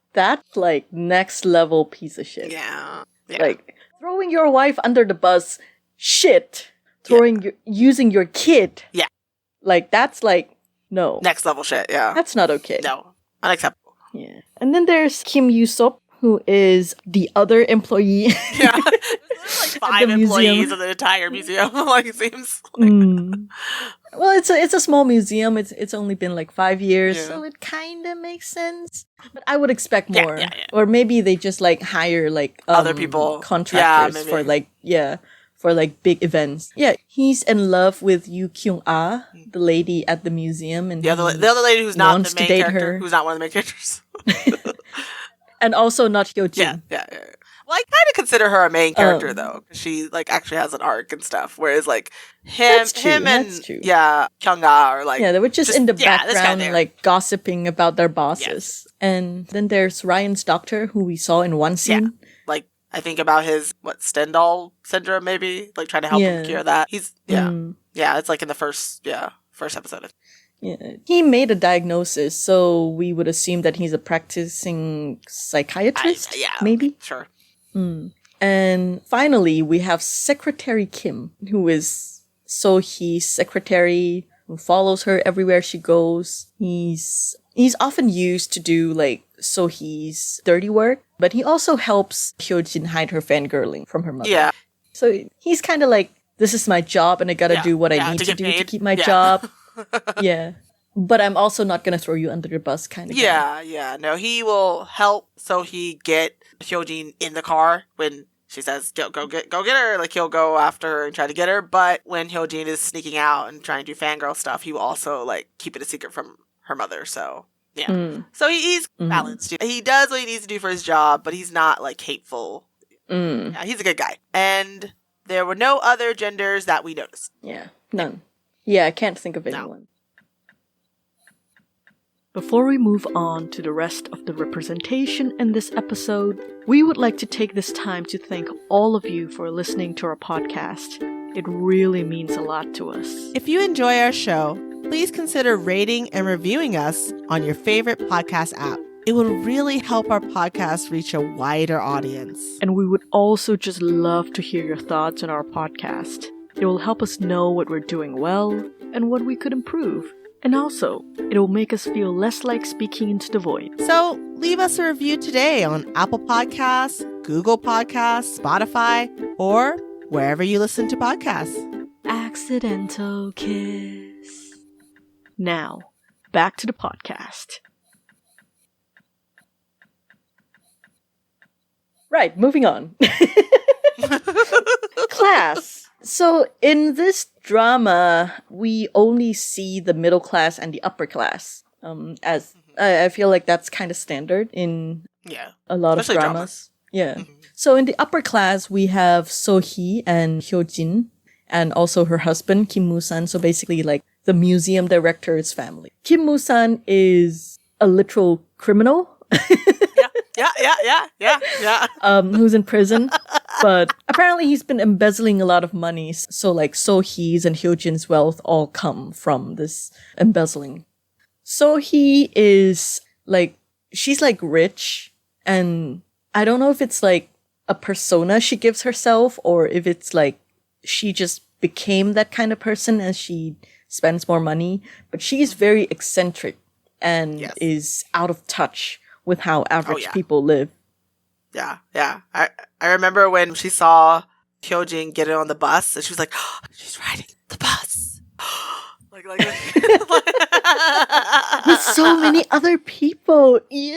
like, next level piece of shit. Yeah. Like, Throwing your wife under the bus, shit. Using your kid. Yeah. Like, that's like, no. Next level shit, yeah. That's not okay. No. Unacceptable. Yeah. And then there's Kim Yoo-sop, who is the other employee. Yeah. There's like 5 employees of the entire museum. Like, it seems like... Well, it's a small museum. It's only been like 5 years, Yeah. so it kind of makes sense. But I would expect Yeah, more. yeah. Or maybe they just like hire like Other people. contractors Yeah, for like big events. Yeah, he's in love with Yoo Kyung-ah, the lady at the museum, and The other lady who's not wants the to main date character, her. who's not one of the main characters. and also not Hyojin. Yeah. Well, I kind of consider her a main character though, because she like actually has an arc and stuff. Whereas like That's true, him and that's true. Kyung-ah are like They were just in the this guy background, there. like gossiping about their bosses. And then there's Ryan's doctor, who we saw in one scene. like I think about his Stendhal syndrome, maybe like trying to help him cure that. He's it's like in the first episode. Yeah, he made a diagnosis, so we would assume that he's a practicing psychiatrist. Maybe. Sure. And finally, we have Secretary Kim, who is So-hee's secretary, who follows her everywhere she goes. He's often used to do like So-hee's dirty work, but he also helps Hyojin hide her fangirling from her mother. Yeah. So he's kind of like, this is my job, and I gotta do what I need to do to keep my job. Yeah. But I'm also not gonna throw you under the bus kind of guy. Yeah. No, he will help So-hee get Hyojin in the car when she says, go get her. Like, he'll go after her and try to get her. But when Hyojin is sneaking out and trying to do fangirl stuff, he will also, like, keep it a secret from her mother. So, yeah. So he's balanced. He does what he needs to do for his job, but he's not, like, hateful. Yeah, he's a good guy. And there were no other genders that we noticed. Yeah, none. Yeah, I can't think of anyone. Before we move on to the rest of the representation in this episode, we would like to take this time to thank all of you for listening to our podcast. It really means a lot to us. If you enjoy our show, please consider rating and reviewing us on your favorite podcast app. It would really help our podcast reach a wider audience. And we would also just love to hear your thoughts on our podcast. It will help us know what we're doing well and what we could improve. And also, it will make us feel less like speaking into the void. So leave us a review today on Apple Podcasts, Google Podcasts, Spotify, or wherever you listen to podcasts. Accidental kiss. Now, back to the podcast. Right, moving on. Class. So in this drama, we only see the middle class and the upper class. As I feel like that's kind of standard in a lot of dramas. Yeah. So in the upper class, we have So-hee and Hyojin, and also her husband, Kim Moo-san. So basically like the museum director's family. Kim Moo-san is a literal criminal. Who's in prison. But apparently he's been embezzling a lot of money. So like So-hee's and Hyojin's wealth all come from this embezzling. So-hee is like, she's like rich, and I don't know if it's like a persona she gives herself or if it's like she just became that kind of person as she spends more money. But she's very eccentric and is out of touch with how average people live. Yeah. I remember when she saw Hyojin get on the bus, and she was like, oh, she's riding the bus. like with so many other people. Ew.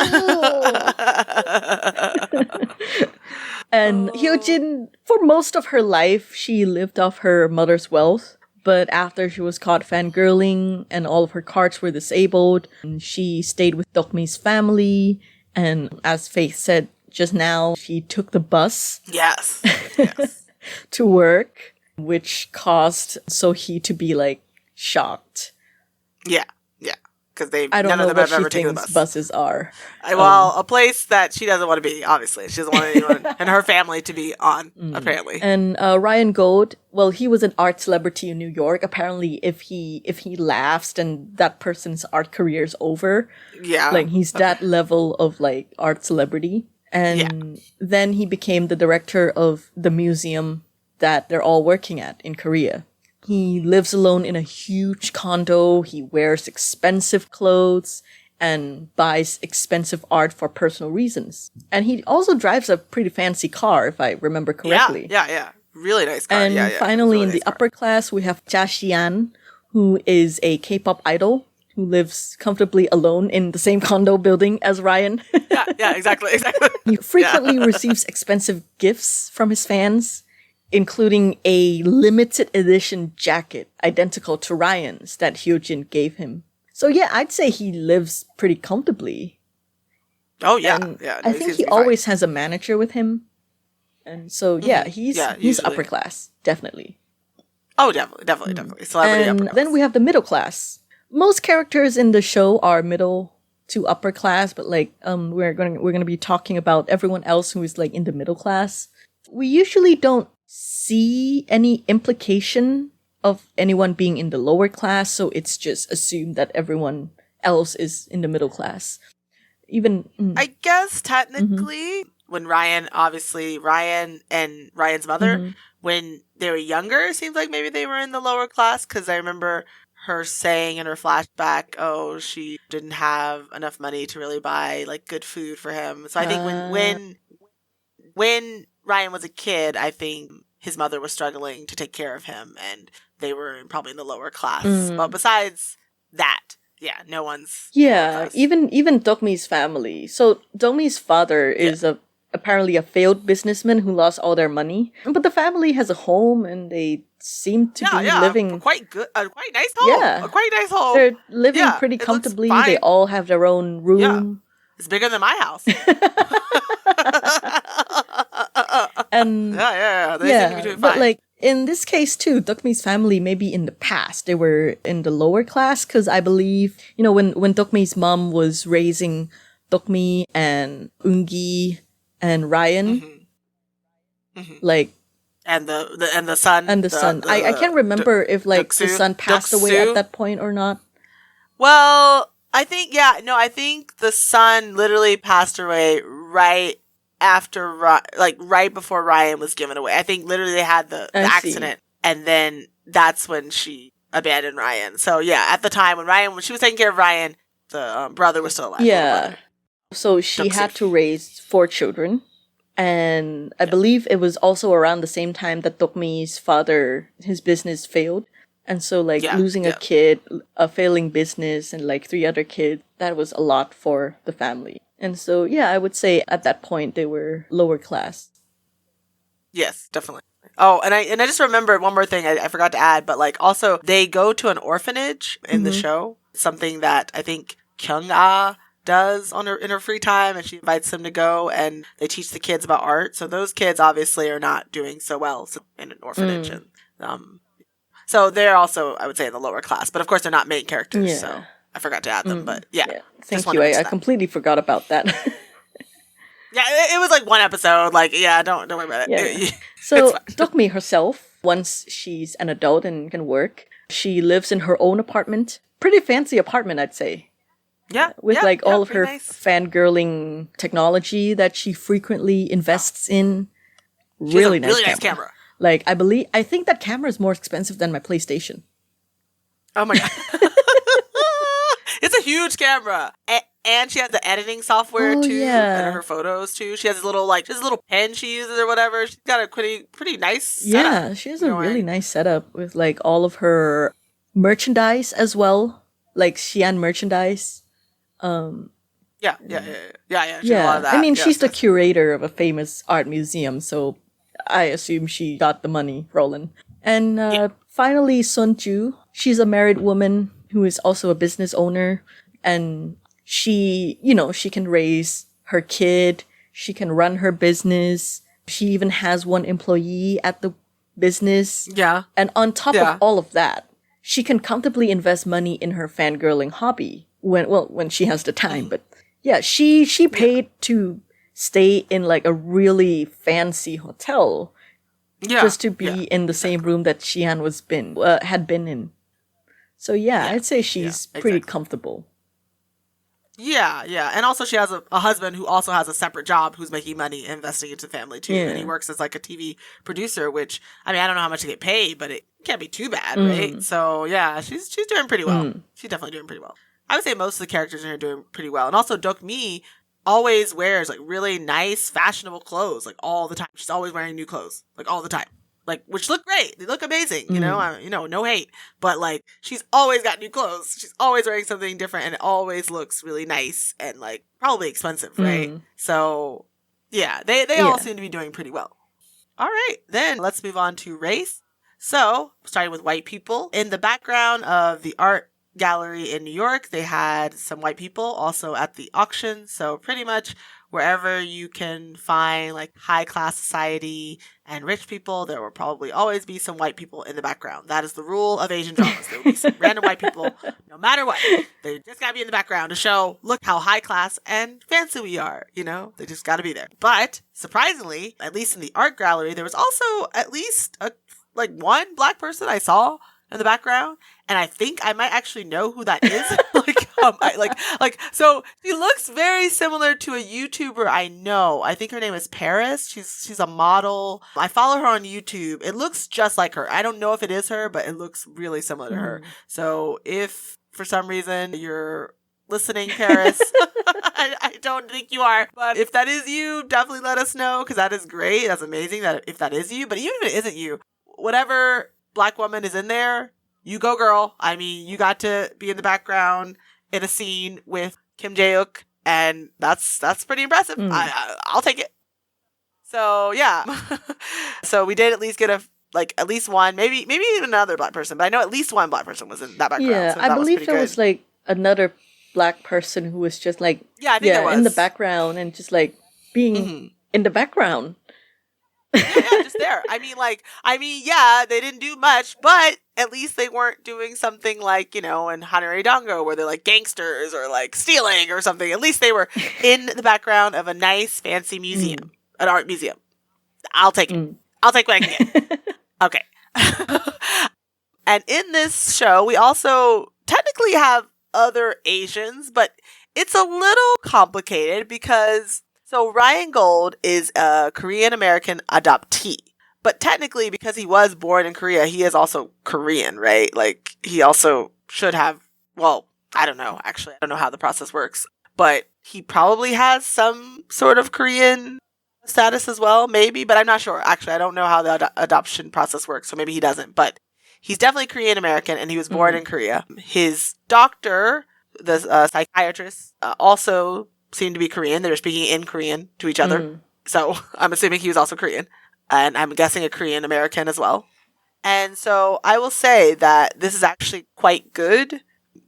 And Hyojin, for most of her life, she lived off her mother's wealth. But after she was caught fangirling and all of her cards were disabled, she stayed with Dokmi's family. And as Faith said just now, she took the bus. Yes. To work, which caused So-hee to be like shocked. Yeah. Because I don't know what she thinks buses are. Well, a place that she doesn't want to be, obviously. She doesn't want anyone and her family to be on, apparently. And Ryan Gold, well, he was an art celebrity in New York. Apparently, if he laughs, then that person's art career is over. Yeah. Like, he's that level of, like, art celebrity. And then he became the director of the museum that they're all working at in Korea. He lives alone in a huge condo. He wears expensive clothes and buys expensive art for personal reasons. And he also drives a pretty fancy car, if I remember correctly. Yeah. Really nice car. And finally, in the upper class, we have Cha Xian, who is a K-pop idol who lives comfortably alone in the same condo building as Ryan. Yeah, exactly. He frequently receives expensive gifts from his fans, including a limited edition jacket identical to Ryan's that Hyojin gave him. So yeah, I'd say he lives pretty comfortably. Oh yeah, And yeah. I think he always has a manager with him. And so yeah, he's usually. upper class, definitely. Oh, definitely. Celebrity And upper class. then we have the middle class. Most characters in the show are middle to upper class, but like we're gonna be talking about everyone else who is like in the middle class. We usually don't see any implication of anyone being in the lower class, so it's just assumed that everyone else is in the middle class. Even I guess technically, when Ryan and Ryan's mother, when they were younger, it seems like maybe they were in the lower class, because I remember her saying in her flashback, oh, she didn't have enough money to really buy like good food for him. So I think when Ryan was a kid, I think his mother was struggling to take care of him, and they were probably in the lower class. But besides that, yeah, no one's yeah, even Dokmi's family. So Dokmi's father is apparently a failed businessman who lost all their money, but the family has a home and they seem to be living quite good, quite nice home. Yeah. A quite nice home. They're living pretty comfortably. They all have their own room. Yeah. It's bigger than my house. And They seem to be doing but fine. like in this case too, Dokmi's family, maybe in the past they were in the lower class, because I believe, you know, when Dokmi's mom was raising Dokmi and Ungi and Ryan, like and the son I can't remember if like the son passed away at that point or not. Well, I think I think the son literally passed away right after, like right before Ryan was given away. I think literally they had the accident, and then that's when she abandoned Ryan. So yeah, at the time when she was taking care of Ryan, the brother was still alive. Yeah, so she had to raise 4 children, and I believe it was also around the same time that Dokmi's father, his business failed. And so, like, losing a kid, a failing business, and, like, 3 other kids, that was a lot for the family. And so, yeah, I would say at that point they were lower class. Yes, definitely. Oh, and I just remembered one more thing I forgot to add, but, like, also, they go to an orphanage in the show, something that I think Kyung-ah does in her free time, and she invites them to go, and they teach the kids about art. So those kids obviously are not doing so well in an orphanage. And, so they're also, I would say, in the lower class. But of course, they're not main characters, so I forgot to add them. But Thank you. I completely forgot about that. It was like one episode. Like, don't worry about it. Yeah. So Dokmi herself, once she's an adult and can work, she lives in her own apartment. Pretty fancy apartment, I'd say. Yeah. With all of her nice fangirling technology that she frequently invests in. Really nice camera. Like, I think that camera is more expensive than my PlayStation. Oh my God. It's a huge camera. And she has the editing software too. Yeah. And her photos too. She has a little pen she uses or whatever. She's got a pretty nice setup. Yeah, she has a really nice setup with like all of her merchandise as well. Like Xi'an merchandise. Yeah. She has a lot of that. I mean, she's the curator of a famous art museum, so I assume she got the money rolling. And finally, Sun Ju. She's a married woman who is also a business owner. And she can raise her kid. She can run her business. She even has 1 employee at the business. Yeah. And on top of all of that, she can comfortably invest money in her fangirling hobby when she has the time. But yeah, she paid to stay in like a really fancy hotel just to be in the same room that Xi'an had been in. So I'd say she's pretty comfortable. Yeah, yeah. And also she has a husband who also has a separate job who's making money investing into the family too. Yeah. And he works as like a TV producer, which, I mean, I don't know how much they get paid, but it can't be too bad, right? So yeah, she's doing pretty well. She's definitely doing pretty well. I would say most of the characters in here are doing pretty well. And also Dokmi always wears like really nice, fashionable clothes, like all the time. She's always wearing new clothes, like all the time. Like, which look great. They look amazing, you know, no hate. But like, she's always got new clothes. She's always wearing something different and it always looks really nice and like probably expensive, right? So yeah, they all seem to be doing pretty well. All right, then let's move on to race. So, starting with white people. In the background of the art gallery in New York, they had some white people also at the auction. So pretty much wherever you can find like high class society and rich people, there will probably always be some white people in the background. That is the rule of Asian dramas. There will be some random white people, no matter what. They just gotta be in the background to show, look how high class and fancy we are, you know? They just gotta be there. But surprisingly, at least in the art gallery, there was also at least one black person I saw in the background, and I think I might actually know who that is. So she looks very similar to a YouTuber I know. I think her name is Paris. She's a model. I follow her on YouTube. It looks just like her. I don't know if it is her, but it looks really similar to her. So if for some reason you're listening, Paris, I don't think you are, but if that is you, definitely let us know, because that is great. That's amazing that if that is you. But even if it isn't you, whatever black woman is in there, you go, girl. I mean, you got to be in the background in a scene with Kim Jae-uk, and that's pretty impressive. I'll take it. So yeah, so we did at least get at least one, maybe even another black person, but I know at least one black person was in that background. Yeah, so I believe there was like another black person who was just like in the background and just like being in the background. Yeah, just there. I mean, yeah, they didn't do much, but at least they weren't doing something like, you know, in Hanare Dango where they're like gangsters or like stealing or something. At least they were in the background of a nice, fancy museum, an art museum. I'll take it. I'll take what I can get. Okay. And in this show, we also technically have other Asians, but it's a little complicated because so Ryan Gold is a Korean-American adoptee. But technically, because he was born in Korea, he is also Korean, right? Like, he also should have, well, I don't know. Actually, I don't know how the process works. But he probably has some sort of Korean status as well, maybe. But I'm not sure. Actually, I don't know how the adoption process works, so maybe he doesn't. But he's definitely Korean-American, and he was born in Korea. His doctor, the psychiatrist, also seemed to be Korean. They were speaking in Korean to each other. So I'm assuming he was also Korean. And I'm guessing a Korean American as well. And so I will say that this is actually quite good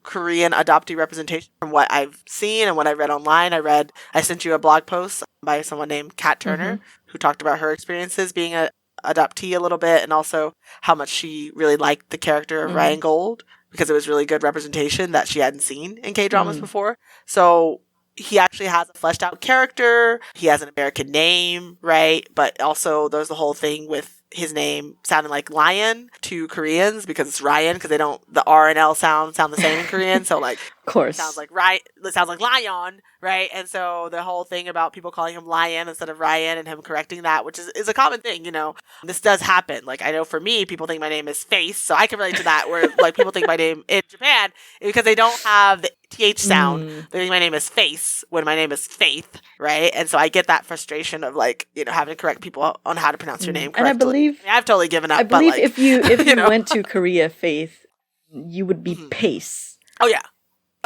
Korean adoptee representation from what I've seen and what I read online. I sent you a blog post by someone named Kat Turner who talked about her experiences being a adoptee a little bit, and also how much she really liked the character of Ryan Gold because it was really good representation that she hadn't seen in K-dramas before. So he actually has a fleshed out character. He has an American name, right? But also there's the whole thing with his name sounding like lion to Koreans because it's Ryan, because the R and L sound the same in Korean. So like, of course, it sounds like lion, right? And so the whole thing about people calling him Lion instead of Ryan and him correcting that, which is a common thing, you know. This does happen. Like, I know for me, people think my name is Face, so I can relate to that. Where like people think my name in Japan because they don't have the TH sound. They think my name is Face when my name is Faith, right? And so I get that frustration of like, you know, having to correct people on how to pronounce your name correctly. And I believe I've totally given up. I believe but, like, if you know? went to Korea, Faith, you would be Pace. Oh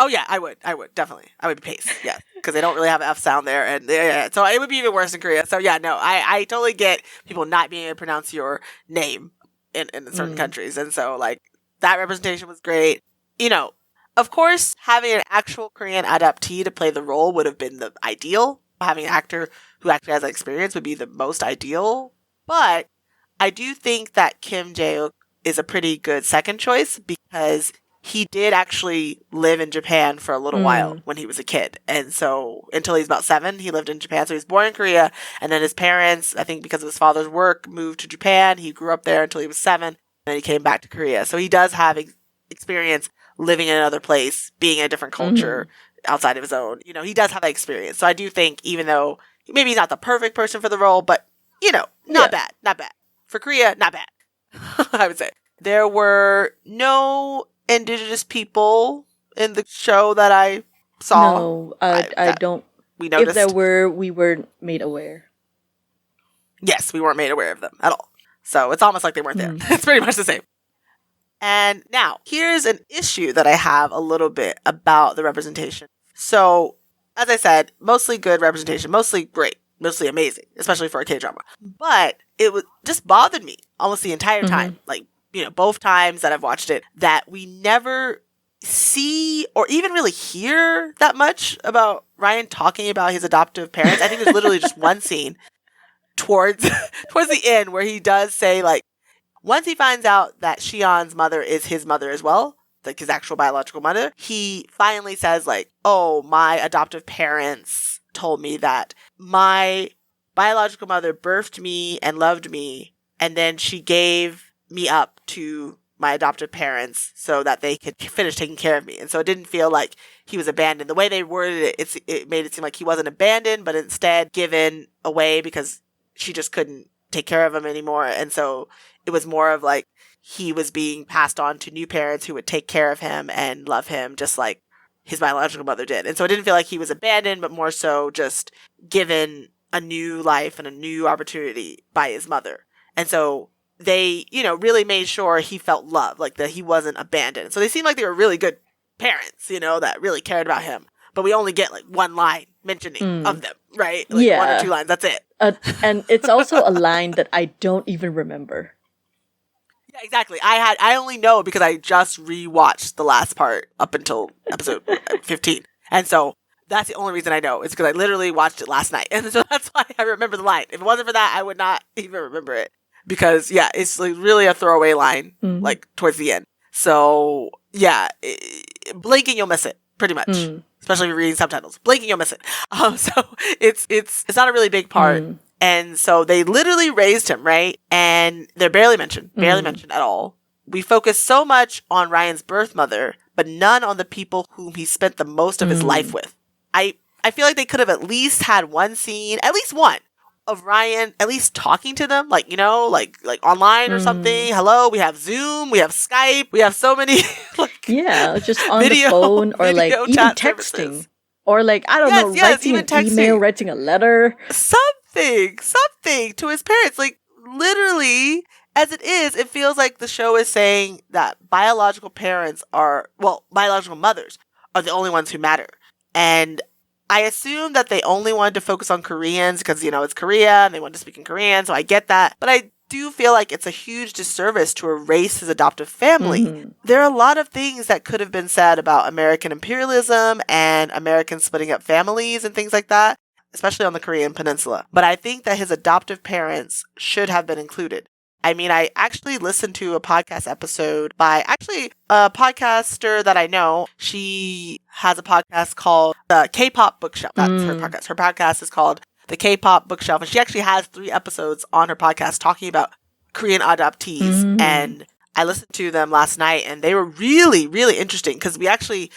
yeah, I would definitely. I would be Pace, yeah, because they don't really have an F sound there, and so it would be even worse in Korea. So yeah, no, I totally get people not being able to pronounce your name in certain countries, and so like that representation was great. You know, of course, having an actual Korean adoptee to play the role would have been the ideal. Having an actor who actually has that experience would be the most ideal, but I do think that Kim Jae-uk is a pretty good second choice because he did actually live in Japan for a little while when he was a kid. And so until he's about 7, he lived in Japan. So he was born in Korea. And then his parents, I think because of his father's work, moved to Japan. He grew up there until he was 7. And then he came back to Korea. So he does have experience living in another place, being in a different culture, outside of his own. You know, he does have that experience. So I do think, even though maybe he's not the perfect person for the role, but, you know, not bad. For Korea, not bad. I would say. There were no indigenous people in the show that I saw. No, I don't. We noticed. If there were, we weren't made aware. Yes, we weren't made aware of them at all. So it's almost like they weren't there. It's pretty much the same. And now, here's an issue that I have a little bit about the representation. So, as I said, mostly good representation, mostly great, mostly amazing, especially for a K-drama. But it just bothered me almost the entire time. Like, you know, both times that I've watched it, that we never see or even really hear that much about Ryan talking about his adoptive parents. I think there's literally just one scene towards the end where he does say, like, once he finds out that Xi'an's mother is his mother as well, like his actual biological mother, he finally says, like, oh, my adoptive parents told me that my biological mother birthed me and loved me, and then she gave me up to my adoptive parents so that they could finish taking care of me. And so it didn't feel like he was abandoned. The way they worded it, it made it seem like he wasn't abandoned, but instead given away because she just couldn't take care of him anymore. And so it was more of like he was being passed on to new parents who would take care of him and love him just like his biological mother did. And so it didn't feel like he was abandoned, but more so just given a new life and a new opportunity by his mother. And so they, you know, really made sure he felt love, like that he wasn't abandoned. So they seemed like they were really good parents, you know, that really cared about him. But we only get like one line mentioning of them, right? Like one or two lines, that's it. And it's also a line that I don't even remember. Yeah, exactly. I only know because I just rewatched the last part up until episode 15. And so that's the only reason I know. It's because I literally watched it last night. And so that's why I remember the line. If it wasn't for that, I would not even remember it. Because, yeah, it's like really a throwaway line, like, towards the end. So, yeah, blinking, you'll miss it, pretty much. Especially if you're reading subtitles. Blinking, you'll miss it. So, it's not a really big part. And so they literally raised him, right? And they're barely mentioned at all. We focus so much on Ryan's birth mother, but none on the people whom he spent the most of his life with. I feel like they could have at least had one scene, at least one, of Ryan at least talking to them, like, you know, like online or something. Hello, we have Zoom, we have Skype, we have so many like just on the phone or like even texting services. Or like, I don't know, writing an email, writing a letter. Something to his parents. Like, literally, as it is, it feels like the show is saying that biological mothers are the only ones who matter. And I assume that they only wanted to focus on Koreans because, you know, it's Korea and they wanted to speak in Korean, so I get that. But I do feel like it's a huge disservice to erase his adoptive family. There are a lot of things that could have been said about American imperialism and Americans splitting up families and things like that, especially on the Korean peninsula. But I think that his adoptive parents should have been included. I mean, I actually listened to a podcast episode by a podcaster that I know. She has a podcast called the KPop Bookshelf. That's her podcast. Her podcast is called the KPop Bookshelf. And she actually has 3 episodes on her podcast talking about Korean adoptees. And I listened to them last night and they were really, really interesting because you actually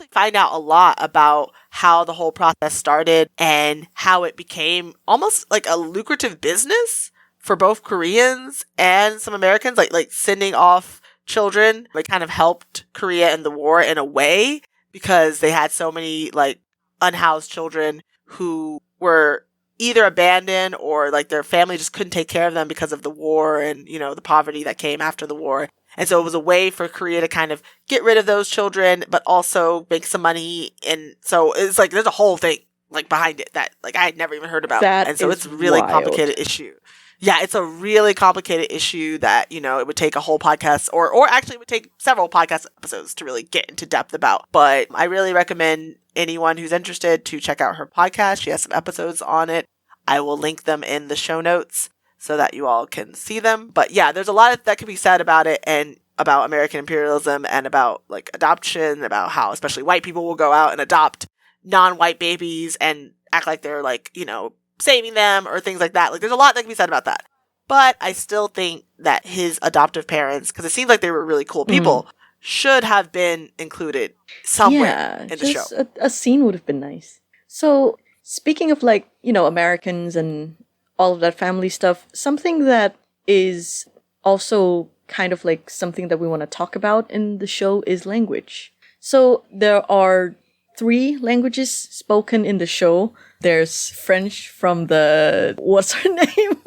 find out a lot about how the whole process started and how it became almost like a lucrative business for both Koreans and some Americans, like sending off children. Like, kind of helped Korea in the war in a way because they had so many like unhoused children who were either abandoned or like their family just couldn't take care of them because of the war and, you know, the poverty that came after the war. And so it was a way for Korea to kind of get rid of those children, but also make some money. And so it's like, there's a whole thing like behind it that like I had never even heard about. And so it's a really complicated issue. Yeah, it's a really complicated issue that, you know, it would take a whole podcast or actually it would take several podcast episodes to really get into depth about. But I really recommend anyone who's interested to check out her podcast. She has some episodes on it. I will link them in the show notes so that you all can see them. But yeah, there's a lot that could be said about it and about American imperialism and about like adoption, about how especially white people will go out and adopt non-white babies and act like they're like, you know, saving them or things like that. Like, there's a lot that can be said about that. But I still think that his adoptive parents, because it seems like they were really cool people, should have been included somewhere in the show. A scene would have been nice. So, speaking of like, Americans and all of that family stuff, something that is also kind of like something that we want to talk about in the show is language. So, there are 3 languages spoken in the show. There's French from what's her name?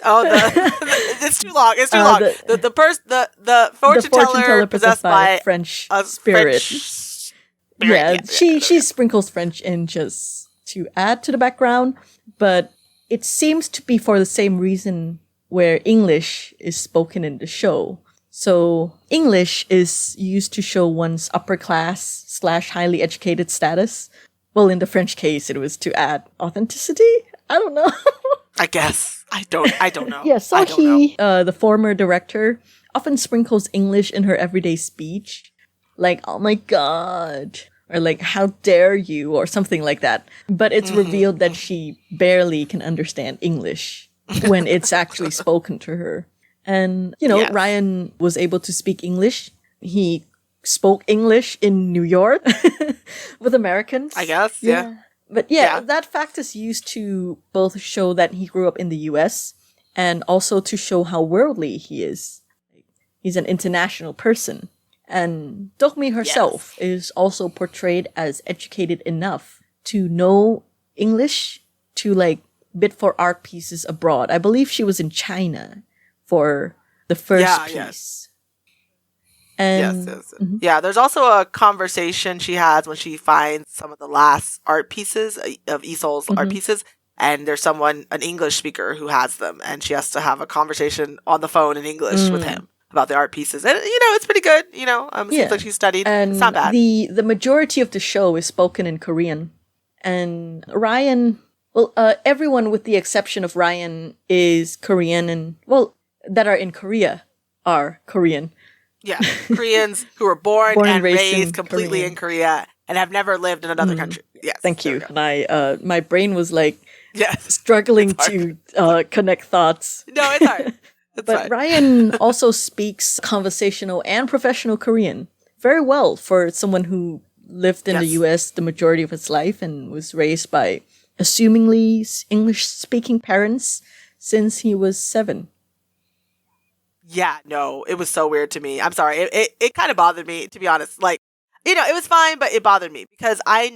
Oh, it's too long. It's too long. The fortune teller possessed by French a spirit. Yeah, she sprinkles French in just to add to the background, but it seems to be for the same reason where English is spoken in the show. So English is used to show one's upper class / highly educated status. Well, in the French case, it was to add authenticity. I don't know. I guess. I don't know. Yeah, so the former director, often sprinkles English in her everyday speech. Like, oh my god. Or like, how dare you? Or something like that. But it's revealed that she barely can understand English when it's actually spoken to her. And, Yes. Ryan was able to speak English. He spoke English in New York with Americans. I guess, yeah. But that fact is used to both show that he grew up in the US and also to show how worldly he is. He's an international person. And Dokmi herself is also portrayed as educated enough to know English to like bid for art pieces abroad. I believe she was in China for the first piece. Yes. And Yes. Yeah, there's also a conversation she has when she finds some of the last art pieces of Isol's art pieces, and there's an English speaker who has them, and she has to have a conversation on the phone in English with him about the art pieces. And, it's pretty good, it seems like she studied. And it's not bad. The majority of the show is spoken in Korean. And Ryan, everyone with the exception of Ryan is Korean and, that are in Korea are Korean. Yeah, Koreans who were born and raised in completely in Korea and have never lived in another country. Yes, Thank you. My brain was like yes, struggling to connect thoughts. No, it's hard. But Ryan also speaks conversational and professional Korean very well for someone who lived in the US the majority of his life and was raised by assumingly English-speaking parents since he was 7. Yeah, no, it was so weird to me. I'm sorry. It kind of bothered me, to be honest. Like, it was fine, but it bothered me because I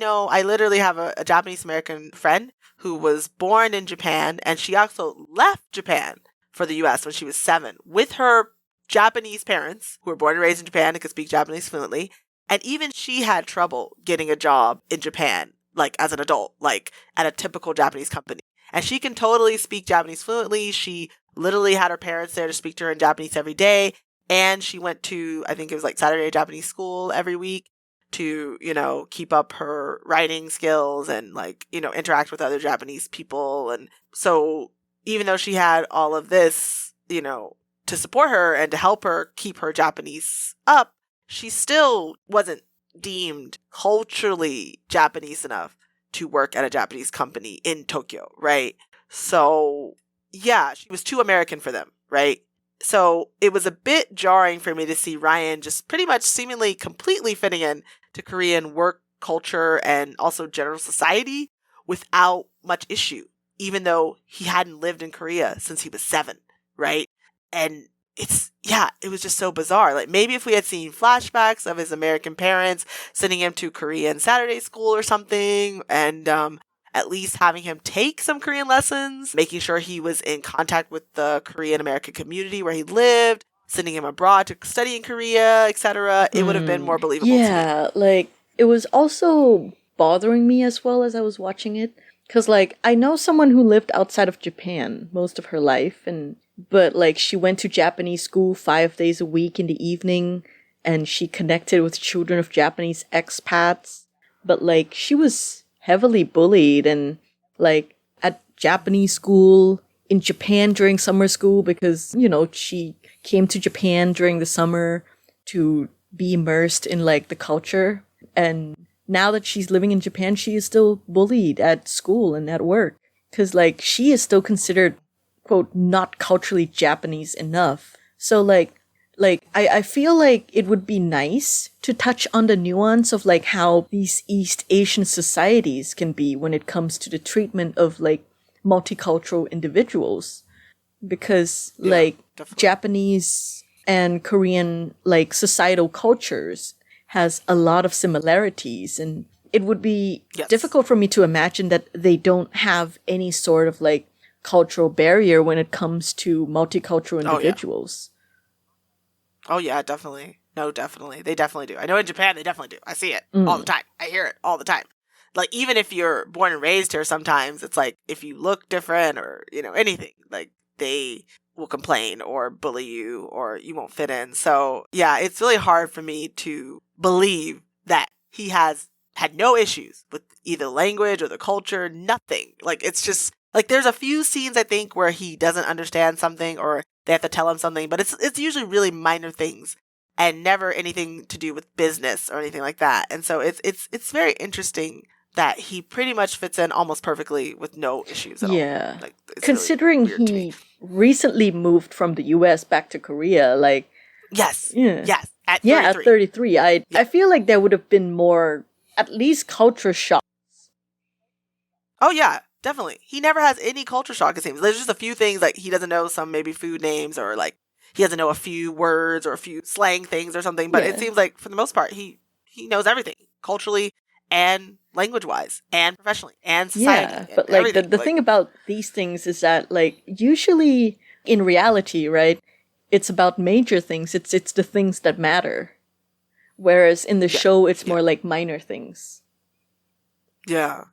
literally have a Japanese American friend who was born in Japan, and she also left Japan for the US when she was 7 with her Japanese parents who were born and raised in Japan and could speak Japanese fluently. And even she had trouble getting a job in Japan, like as an adult, like at a typical Japanese company. And she can totally speak Japanese fluently. She literally had her parents there to speak to her in Japanese every day. And she went to, I think it was like Saturday Japanese school every week to, keep up her writing skills and like, interact with other Japanese people. And so even though she had all of this, to support her and to help her keep her Japanese up, she still wasn't deemed culturally Japanese enough to work at a Japanese company in Tokyo, right? So yeah, she was too American for them, right? So it was a bit jarring for me to see Ryan just pretty much seemingly completely fitting in to Korean work culture and also general society without much issue, even though he hadn't lived in Korea since he was 7, right? And it was just so bizarre. Like maybe if we had seen flashbacks of his American parents sending him to Korean Saturday school or something, and at least having him take some Korean lessons, making sure he was in contact with the Korean American community where he lived, sending him abroad to study in Korea, etc., it would have been more believable to me. Yeah, like it was also bothering me as well as I was watching it. Because like I know someone who lived outside of Japan most of her life, but like she went to Japanese school 5 days a week in the evening, and she connected with children of Japanese expats. But like she was heavily bullied and like at Japanese school in Japan during summer school because, she came to Japan during the summer to be immersed in like the culture. And now that she's living in Japan, she is still bullied at school and at work because like she is still considered, quote, not culturally Japanese enough. So like Like, I feel like it would be nice to touch on the nuance of like how these East Asian societies can be when it comes to the treatment of like multicultural individuals. Because like definitely. Japanese and Korean like societal cultures has a lot of similarities, and it would be difficult for me to imagine that they don't have any sort of like cultural barrier when it comes to multicultural individuals. Oh, yeah, definitely. No, definitely. They definitely do. I know in Japan, they definitely do. I see it all the time. I hear it all the time. Like, even if you're born and raised here, sometimes it's like, if you look different or, you know, anything, like, they will complain or bully you or you won't fit in. So, yeah, it's really hard for me to believe that he has had no issues with either language or the culture, nothing. Like, it's just, like, there's a few scenes, I think, where he doesn't understand something or they have to tell him something, but it's usually really minor things and never anything to do with business or anything like that. And so it's very interesting that he pretty much fits in almost perfectly with no issues at all. Like, considering really he recently moved from the US back to Korea, like yes, at 33. Yeah, at 33. I feel like there would have been more, at least culture shock. Oh yeah, definitely. He never has any culture shock, it seems. There's just a few things, like he doesn't know some maybe food names or like he doesn't know a few words or a few slang things or something. But it seems like for the most part, he knows everything culturally and language-wise and professionally and society. Yeah, but like the thing about these things is that like usually in reality, right, it's about major things. It's the things that matter. Whereas in the show, it's more like minor things. Yeah.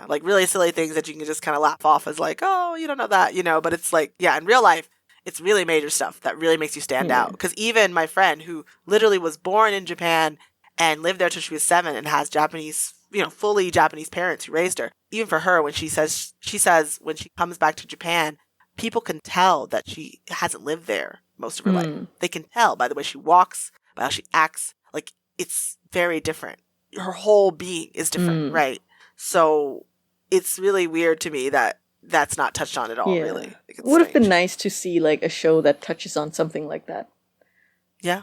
Like really silly things that you can just kind of laugh off as like, oh, you don't know that, you know, but it's like, yeah, in real life, it's really major stuff that really makes you stand out. Because even my friend who literally was born in Japan and lived there till she was 7 and has Japanese, you know, fully Japanese parents who raised her, even for her, when she says when she comes back to Japan, people can tell that she hasn't lived there most of her life. They can tell by the way she walks, by how she acts. Like, it's very different. Her whole being is different, right? So it's really weird to me that that's not touched on at all, really. Like, would have been nice to see like a show that touches on something like that. Yeah.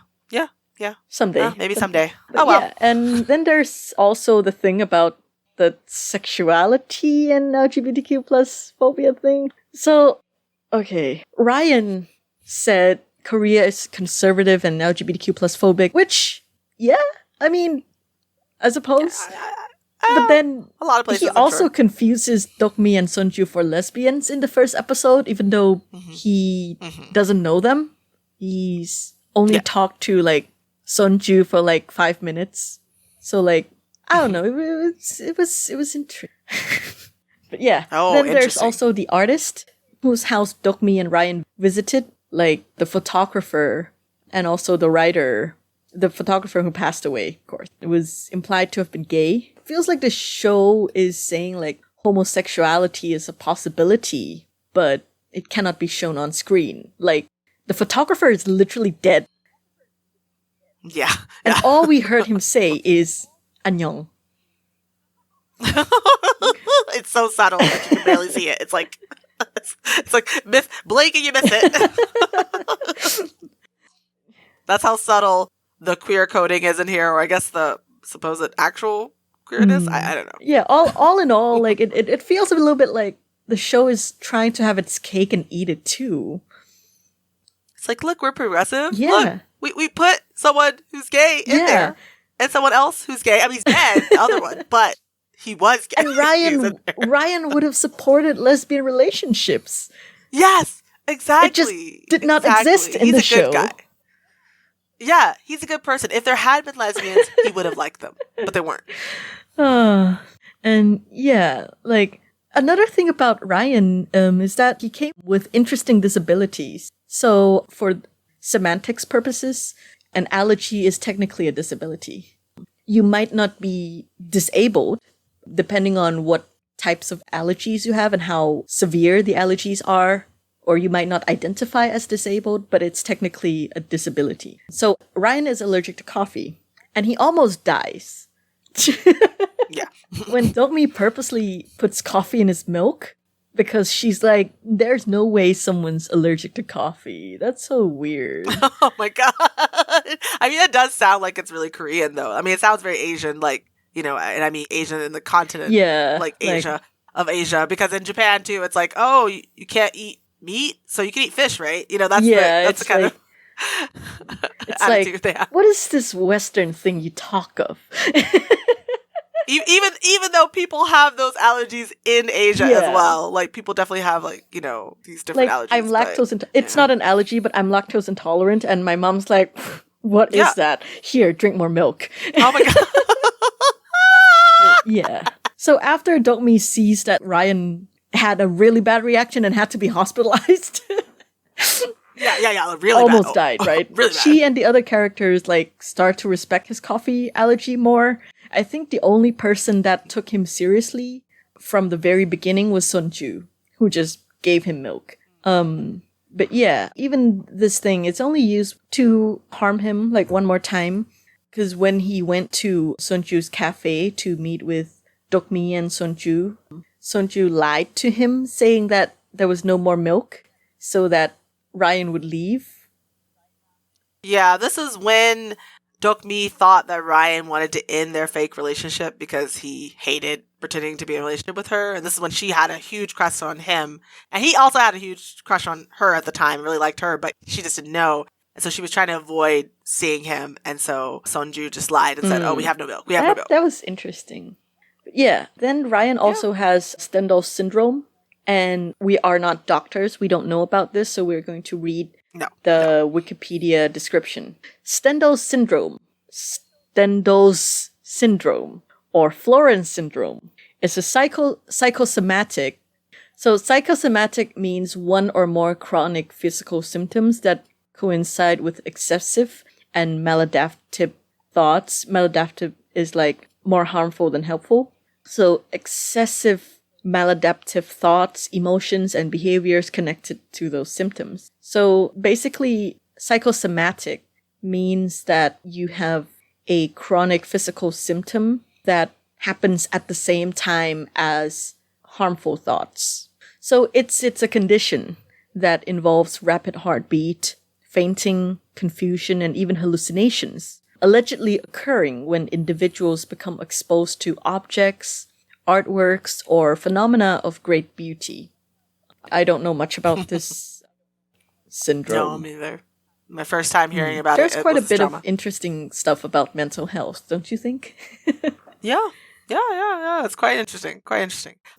Someday. Maybe someday. But well. Yeah, and then there's also the thing about the sexuality and LGBTQ plus phobia thing. So, okay, Ryan said Korea is conservative and LGBTQ plus phobic, which, I mean, I suppose. But then a lot of places, he also confuses Dokmi and Sunju for lesbians in the first episode, even though he doesn't know them. He's only talked to like Sunju for like 5 minutes. So like, I don't know, it was interesting. But yeah, then there's also the artist whose house Dokmi and Ryan visited, like the photographer and also the writer. The photographer who passed away, of course. It was implied to have been gay. It feels like the show is saying like homosexuality is a possibility, but it cannot be shown on screen. Like, the photographer is literally dead. Yeah. And all we heard him say is "안녕." It's so subtle that you can barely see it. It's like blink and you miss it. That's how subtle the queer coding is in here, or I guess the supposed actual queerness. I don't know. Yeah, all in all, like it feels a little bit like the show is trying to have its cake and eat it too. It's like, look, we're progressive. Yeah. Look, we put someone who's gay in there. And someone else who's gay. I mean, he's dead, the other one, but he was gay. And Ryan would have supported lesbian relationships. Yes, exactly. It just did not exist in the show. He's a good guy. Yeah, he's a good person. If there had been lesbians, he would have liked them, but there weren't. And yeah, like another thing about Ryan is that he came with interesting disabilities. So for semantics purposes, an allergy is technically a disability. You might not be disabled, depending on what types of allergies you have and how severe the allergies are. Or you might not identify as disabled, but it's technically a disability. So Ryan is allergic to coffee, and he almost dies. Yeah. When Dokmi purposely puts coffee in his milk, because she's like, there's no way someone's allergic to coffee. That's so weird. Oh my God. I mean, it does sound like it's really Korean, though. I mean, it sounds very Asian, like, and I mean Asian in the continent, like Asia, because in Japan, too, it's like, oh, you can't eat meat, so you can eat fish, right? That's the kind of it's like, they have. What is this Western thing you talk of? Even though people have those allergies in Asia as well, like people definitely have these different allergies. I'm lactose intolerant. It's not an allergy, but I'm lactose intolerant, and my mom's like, "What is that? Here, drink more milk." Oh my God. Yeah. So after Dokmi sees that Ryan had a really bad reaction and had to be hospitalized. Really almost bad. died, right? Really bad. She and the other characters start to respect his coffee allergy more. I think the only person that took him seriously from the very beginning was Sunju, who just gave him milk. But yeah, even this thing, it's only used to harm him one more time. Because when he went to Sunju's cafe to meet with Dokmi and Sunju lied to him, saying that there was no more milk so that Ryan would leave. Yeah, this is when Dokmi thought that Ryan wanted to end their fake relationship because he hated pretending to be in a relationship with her. And this is when she had a huge crush on him. And he also had a huge crush on her at the time, really liked her, but she just didn't know. And so she was trying to avoid seeing him. And so Sunju just lied and said, oh, we have no milk. We have no milk. That was interesting. But yeah, then Ryan also has Stendhal syndrome. And we are not doctors. We don't know about this, so we're going to read the Wikipedia description. Stendhal's syndrome, or Florence syndrome, is a psychosomatic. So psychosomatic means one or more chronic physical symptoms that coincide with excessive and maladaptive thoughts. Maladaptive is more harmful than helpful. So excessive maladaptive thoughts, emotions, and behaviors connected to those symptoms. So basically, psychosomatic means that you have a chronic physical symptom that happens at the same time as harmful thoughts. So it's a condition that involves rapid heartbeat, fainting, confusion, and even hallucinations, allegedly occurring when individuals become exposed to objects, artworks, or phenomena of great beauty. I don't know much about this syndrome. No, me neither. My first time hearing about There's it. There's quite a bit of interesting stuff about mental health, don't you think? Yeah. It's quite interesting.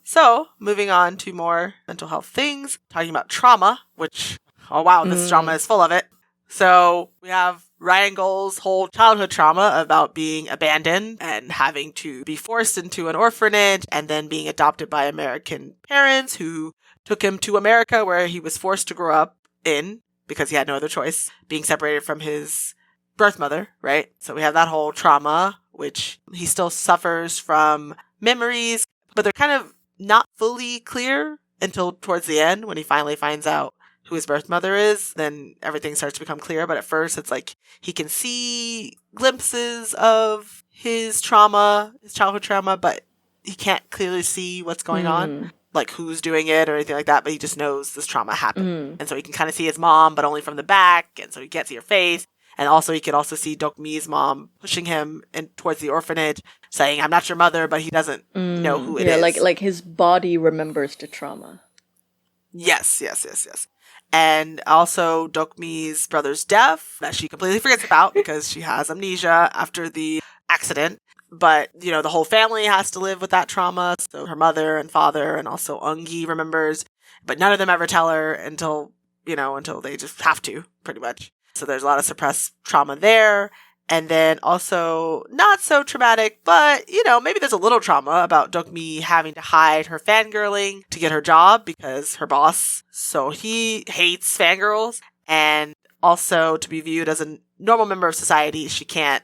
So, moving on to more mental health things, talking about trauma, which, oh wow, this drama is full of it. So, we have Ryan Gold's whole childhood trauma about being abandoned and having to be forced into an orphanage and then being adopted by American parents who took him to America, where he was forced to grow up in because he had no other choice, being separated from his birth mother, right? So we have that whole trauma, which he still suffers from memories, but they're kind of not fully clear until towards the end when he finally finds out who his birth mother is. Then everything starts to become clear, but at first it's like he can see glimpses of his trauma, his childhood trauma, but he can't clearly see what's going on, like who's doing it or anything like that, but he just knows this trauma happened. And so he can kind of see his mom, but only from the back, and so he can't see her face. And also he could also see Dokmi's mom pushing him towards the orphanage, saying, "I'm not your mother," but he doesn't know who it is. Yeah, like his body remembers the trauma. Yes. And also Dokmi's brother's death that she completely forgets about because she has amnesia after the accident. But, the whole family has to live with that trauma. So her mother and father and also Eungi remembers. But none of them ever tell her until they just have to, pretty much. So there's a lot of suppressed trauma there. And then also, not so traumatic, but, maybe there's a little trauma about Dokmi having to hide her fangirling to get her job because her boss. So he hates fangirls. And also to be viewed as a normal member of society, she can't,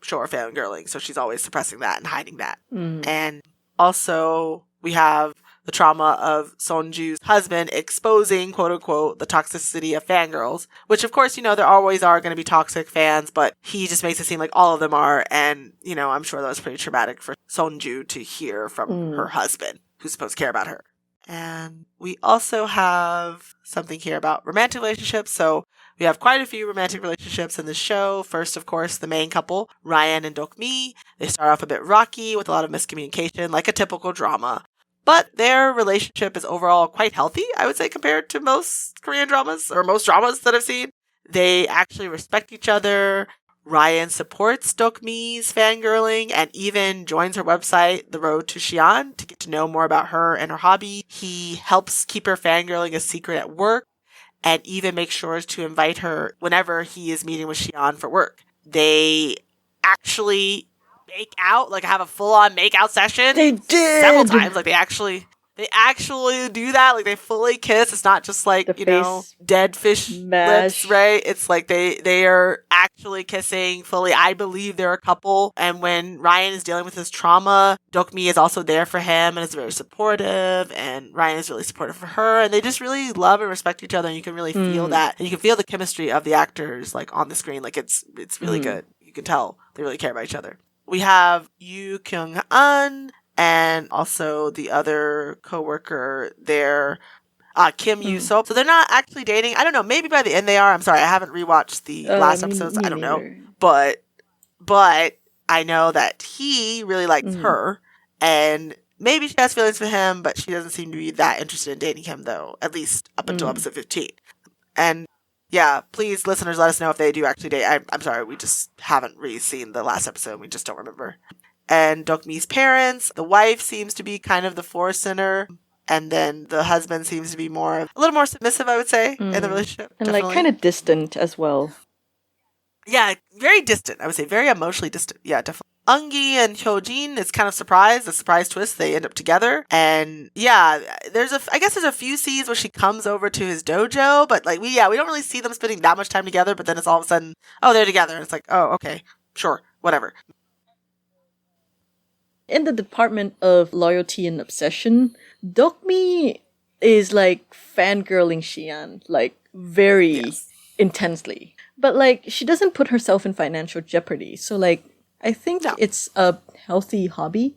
show her fangirling. So she's always suppressing that and hiding that. And also we have the trauma of Sonju's husband exposing, quote unquote, the toxicity of fangirls, which of course, there always are going to be toxic fans, but he just makes it seem like all of them are. And, I'm sure that was pretty traumatic for Sonju to hear from her husband, who's supposed to care about her. And we also have something here about romantic relationships. So we have quite a few romantic relationships in the show. First, of course, the main couple, Ryan and Dokmi. They start off a bit rocky with a lot of miscommunication, like a typical drama. But their relationship is overall quite healthy, I would say, compared to most Korean dramas, or most dramas that I've seen. They actually respect each other. Ryan supports Dokmi's fangirling and even joins her website, The Road to Xi'an, to get to know more about her and her hobby. He helps keep her fangirling a secret at work and even makes sure to invite her whenever he is meeting with Xi'an for work. They actually make out, like have a full-on make-out session. They did! Several times. Like they actually do that. Like they fully kiss. It's not just like, dead fish lips, right? It's like they are actually kissing fully. I believe they're a couple. And when Ryan is dealing with his trauma, Dokmi is also there for him and is very supportive. And Ryan is really supportive for her. And they just really love and respect each other. And you can really feel that. And you can feel the chemistry of the actors like on the screen. Like it's really good. You can tell they really care about each other. We have Yoo Kyung-an and also the other coworker there, Kim Yoo-so. So they're not actually dating. I don't know. Maybe by the end they are. I'm sorry. I haven't rewatched the last episodes. I don't know. But I know that he really likes her. And maybe she has feelings for him, but she doesn't seem to be that interested in dating him, though, at least up until episode 15. And yeah, please, listeners, let us know if they do actually date. I'm sorry. We just haven't really seen the last episode. We just don't remember. And Dokmi's parents, the wife seems to be kind of the force center. And then the husband seems to be a little more submissive, I would say, in the relationship. And definitely. like kind of distant as well. Yeah, very distant. I would say very emotionally distant. Yeah, definitely. Eungi and Hyojin is kind of surprised. A surprise twist. They end up together. And yeah, I guess there's a few scenes where she comes over to his dojo, but like we don't really see them spending that much time together, but then it's all of a sudden, oh, they're together. And it's like, oh, okay, sure, whatever. In the department of loyalty and obsession, Dokmi is like fangirling Xi'an, like very intensely. But like she doesn't put herself in financial jeopardy. So like I think it's a healthy hobby.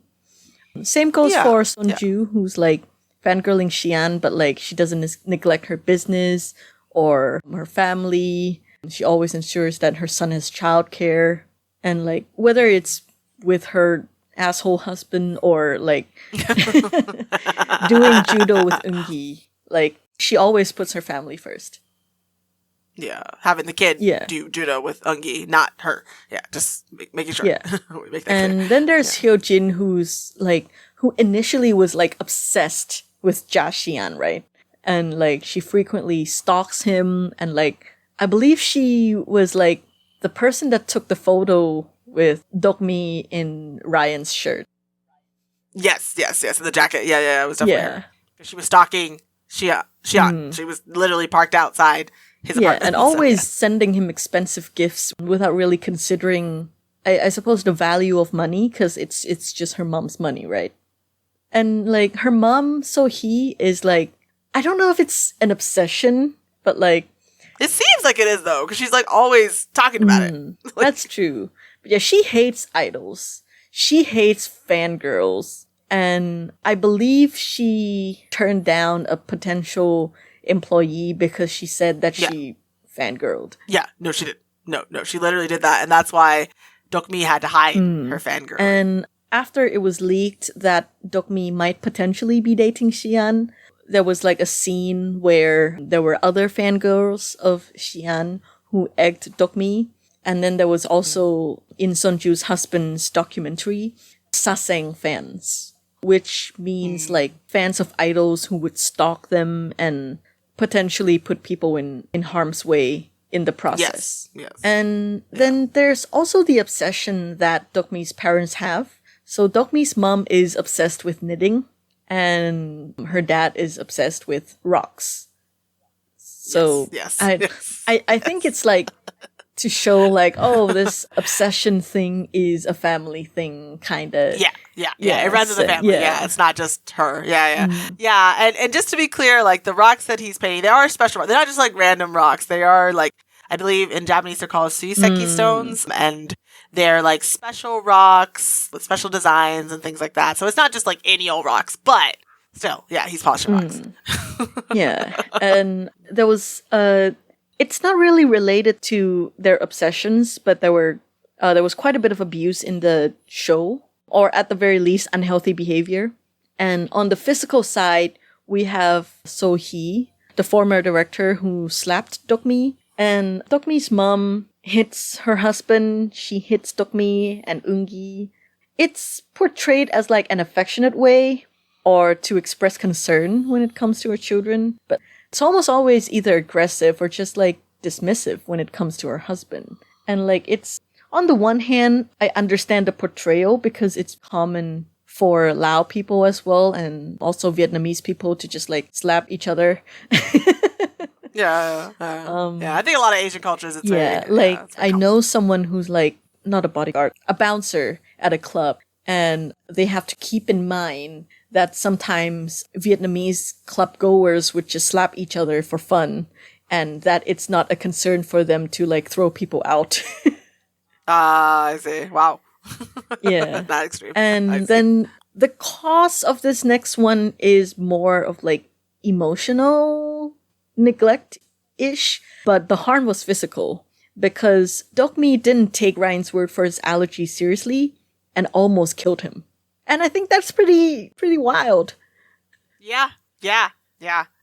Same goes for Sunju, who's like fangirling Xi'an, but like she doesn't neglect her business or her family. She always ensures that her son has childcare. And like whether it's with her asshole husband or like doing judo with Eungi, like she always puts her family first. Yeah, having the kid do judo with Eungi, not her. Yeah, just making sure. Yeah. Make that and clear. Then there's Hyojin, who initially was like obsessed with Xi'an, right? And like she frequently stalks him, and like I believe she was like the person that took the photo with Dokmi in Ryan's shirt. Yes, in the jacket. Yeah, it was definitely her. She was stalking Xi'an. She was literally parked outside his apartment. And always sending him expensive gifts without really considering, I suppose, the value of money, because it's just her mom's money, right? And like her mom, So-hee, is like, I don't know if it's an obsession, but like... It seems like it is, though, because she's like always talking about it. Like, that's true. But yeah, she hates idols. She hates fangirls. And I believe she turned down a potential employee because she said that she fangirled. Yeah, no, she did. No, she literally did that. And that's why Dokmi had to hide her fangirl. And after it was leaked that Dokmi might potentially be dating Xi'an, there was like a scene where there were other fangirls of Xi'an who egged Dokmi. And then there was also, in Sunju's husband's documentary, Saseng fans, which means like fans of idols who would stalk them and potentially put people in harm's way in the process. Yes. And then there's also the obsession that Dokmi's parents have. So Dokmi's mom is obsessed with knitting, and her dad is obsessed with rocks. So I think it's like to show like, oh, this obsession thing is a family thing, kind of. Yeah. It runs in the family. Yeah, it's not just her. Yeah. And just to be clear, like the rocks that he's painting, they are special rocks. They're not just like random rocks. They are like, I believe in Japanese they're called suiseki stones, and they're like special rocks with special designs and things like that. So it's not just like any old rocks, but Still, yeah, he's polishing rocks. Yeah. And there was it's not really related to their obsessions, but there was quite a bit of abuse in the show, or at the very least unhealthy behavior. And on the physical side, we have So Hee, the former director who slapped Dokmi. And Dokmi's mom hits her husband, she hits Dokmi and Eungi. It's portrayed as like an affectionate way, or to express concern when it comes to her children, but it's almost always either aggressive or just like dismissive when it comes to her husband. And like, it's, on the one hand, I understand the portrayal because it's common for Lao people as well, and also Vietnamese people to just like slap each other. Yeah, I think a lot of Asian cultures, it's I know someone who's like, not a bodyguard, a bouncer at a club, and they have to keep in mind that sometimes Vietnamese club goers would just slap each other for fun, and that it's not a concern for them to like throw people out. I see. Wow. Yeah. Not extreme. And then the cause of this next one is more of like emotional neglect-ish, but the harm was physical because Dokmi didn't take Ryan's word for his allergies seriously and almost killed him. And I think that's pretty wild. Yeah.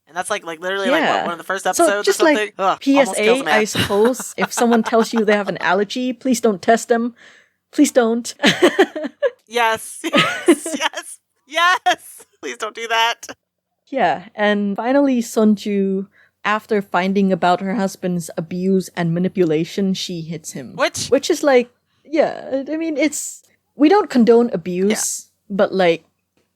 And that's like literally like what, one of the first episodes so just or something? Like PSA, I suppose. If someone tells you they have an allergy, please don't test them. Please don't. Yes. Please don't do that. Yeah, and finally Sonju, after finding about her husband's abuse and manipulation, she hits him. Which is like, yeah, I mean, we don't condone abuse, but like,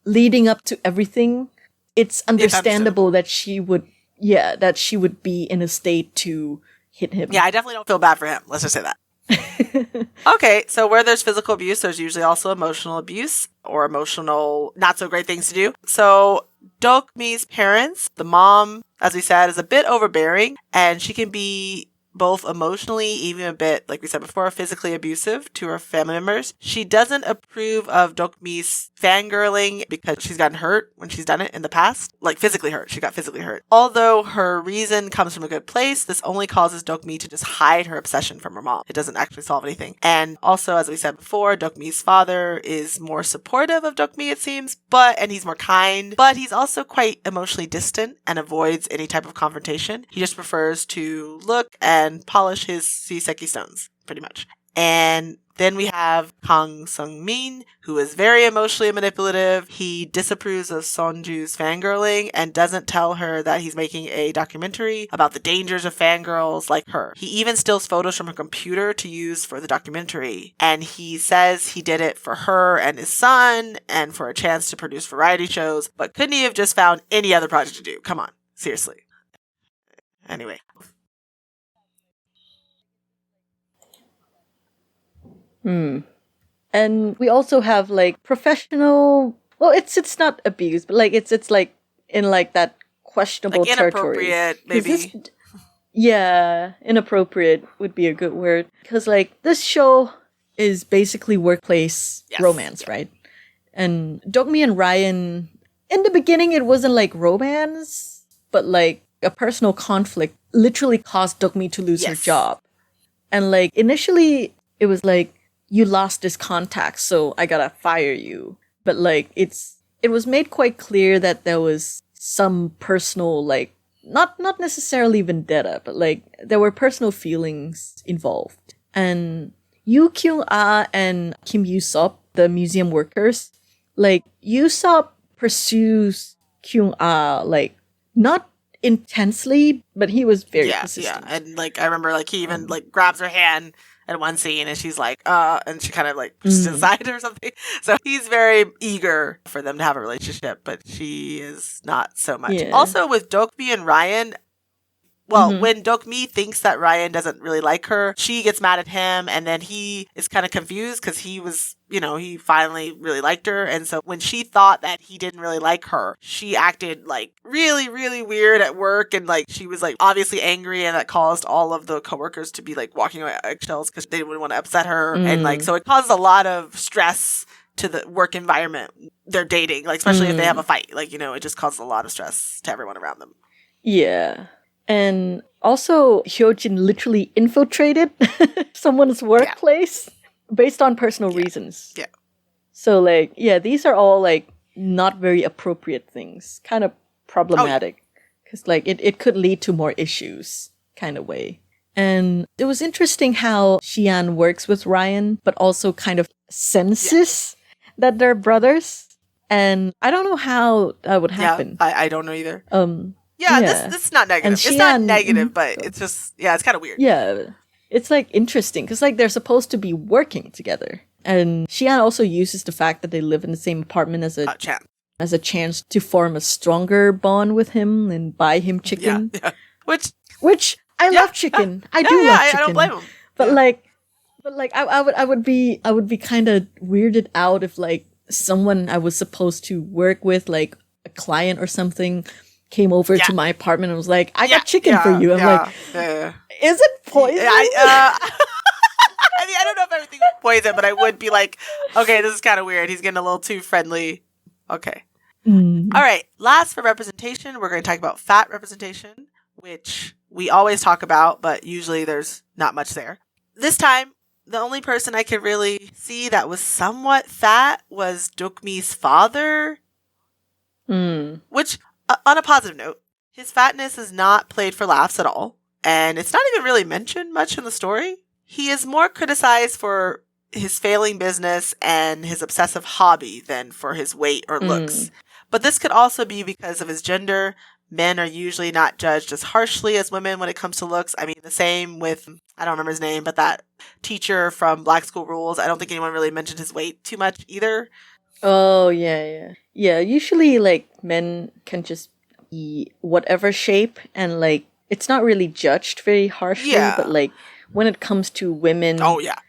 leading up to everything, it's understandable that she would be in a state to hit him. Yeah, I definitely don't feel bad for him. Let's just say that. Okay, so where there's physical abuse, there's usually also emotional abuse or emotional not so great things to do. So Dokmi's parents, the mom, as we said, is a bit overbearing, and she can be both emotionally, even a bit, like we said before, physically abusive to her family members. She doesn't approve of Dokmi's fangirling because she's gotten hurt when she's done it in the past. Like physically hurt. She got physically hurt. Although her reason comes from a good place, this only causes Dokmi to just hide her obsession from her mom. It doesn't actually solve anything. And also, as we said before, Dokmi's father is more supportive of Dokmi, it seems, and he's more kind, but he's also quite emotionally distant and avoids any type of confrontation. He just prefers to look and polish his seiseki stones, pretty much. And then we have Kang Sung-min, who is very emotionally manipulative. He disapproves of Sonju's fangirling and doesn't tell her that he's making a documentary about the dangers of fangirls like her. He even steals photos from her computer to use for the documentary. And he says he did it for her and his son and for a chance to produce variety shows, but couldn't he have just found any other project to do? Come on, seriously. Anyway. And we also have like professional, well, it's not abuse, but like it's like in like that questionable like territory. Inappropriate, maybe. Yeah, inappropriate would be a good word. Because like this show is basically workplace romance, right? And Dokmi and Ryan, in the beginning it wasn't like romance, but like a personal conflict literally caused Dokmi to lose her job. And like initially it was like, you lost this contact, so I gotta fire you. But like, it was made quite clear that there was some personal, like, not necessarily vendetta, but like, there were personal feelings involved. And Yoo Kyung-ah and Kim Yoo-sop, the museum workers, like, Yoo-sop pursues Kyung-ah, like, not intensely, but he was very persistent. Yeah, and like, I remember, like, he even, like, grabs her hand at one scene and she's like, and she kind of like pushes aside or something. So he's very eager for them to have a relationship, but she is not so much. Yeah. Also with Dokmi and Ryan, when Dokmi thinks that Ryan doesn't really like her, she gets mad at him, and then he is kind of confused because he was, he finally really liked her. And so when she thought that he didn't really like her, she acted like really, really weird at work, and like she was like obviously angry, and that caused all of the coworkers to be like walking away eggshells because they wouldn't want to upset her. And like, so it caused a lot of stress to the work environment they're dating, like especially if they have a fight. Like, you know, it just causes a lot of stress to everyone around them. Yeah. And also, Hyojin literally infiltrated someone's workplace based on personal reasons. Yeah. So, like, yeah, these are all, like, not very appropriate things. Kind of problematic. Because, like, it could lead to more issues, kind of way. And it was interesting how Xian works with Ryan, but also kind of senses that they're brothers. And I don't know how that would happen. Yeah, I don't know either. Yeah. This is not negative. And It's not Xian- negative, but it's just, it's kind of weird. Yeah. It's, like, interesting. Because, like, they're supposed to be working together. And Xian also uses the fact that they live in the same apartment as a chance to form a stronger bond with him and buy him chicken. Yeah. Which I love chicken. I do love chicken. I don't blame him. But I would be kind of weirded out if like someone I was supposed to work with, like a client or something, came over to my apartment and was like, "I got chicken for you." I'm like, "Is it poison?" I mean, I don't know if everything was poison, but I would be like, okay, this is kind of weird. He's getting a little too friendly. Okay. All right. Last for representation, we're going to talk about fat representation, which we always talk about, but usually there's not much there. This time, the only person I could really see that was somewhat fat was Dokmi's father, which, on a positive note, his fatness is not played for laughs at all, and it's not even really mentioned much in the story. He is more criticized for his failing business and his obsessive hobby than for his weight or looks. But this could also be because of his gender. Men are usually not judged as harshly as women when it comes to looks. I mean, the same with, I don't remember his name, but that teacher from Black School Rules. I don't think anyone really mentioned his weight too much either. Oh, yeah. Yeah, usually, like, men can just be whatever shape and, like, it's not really judged very harshly, but, like, when it comes to women... Oh, yeah.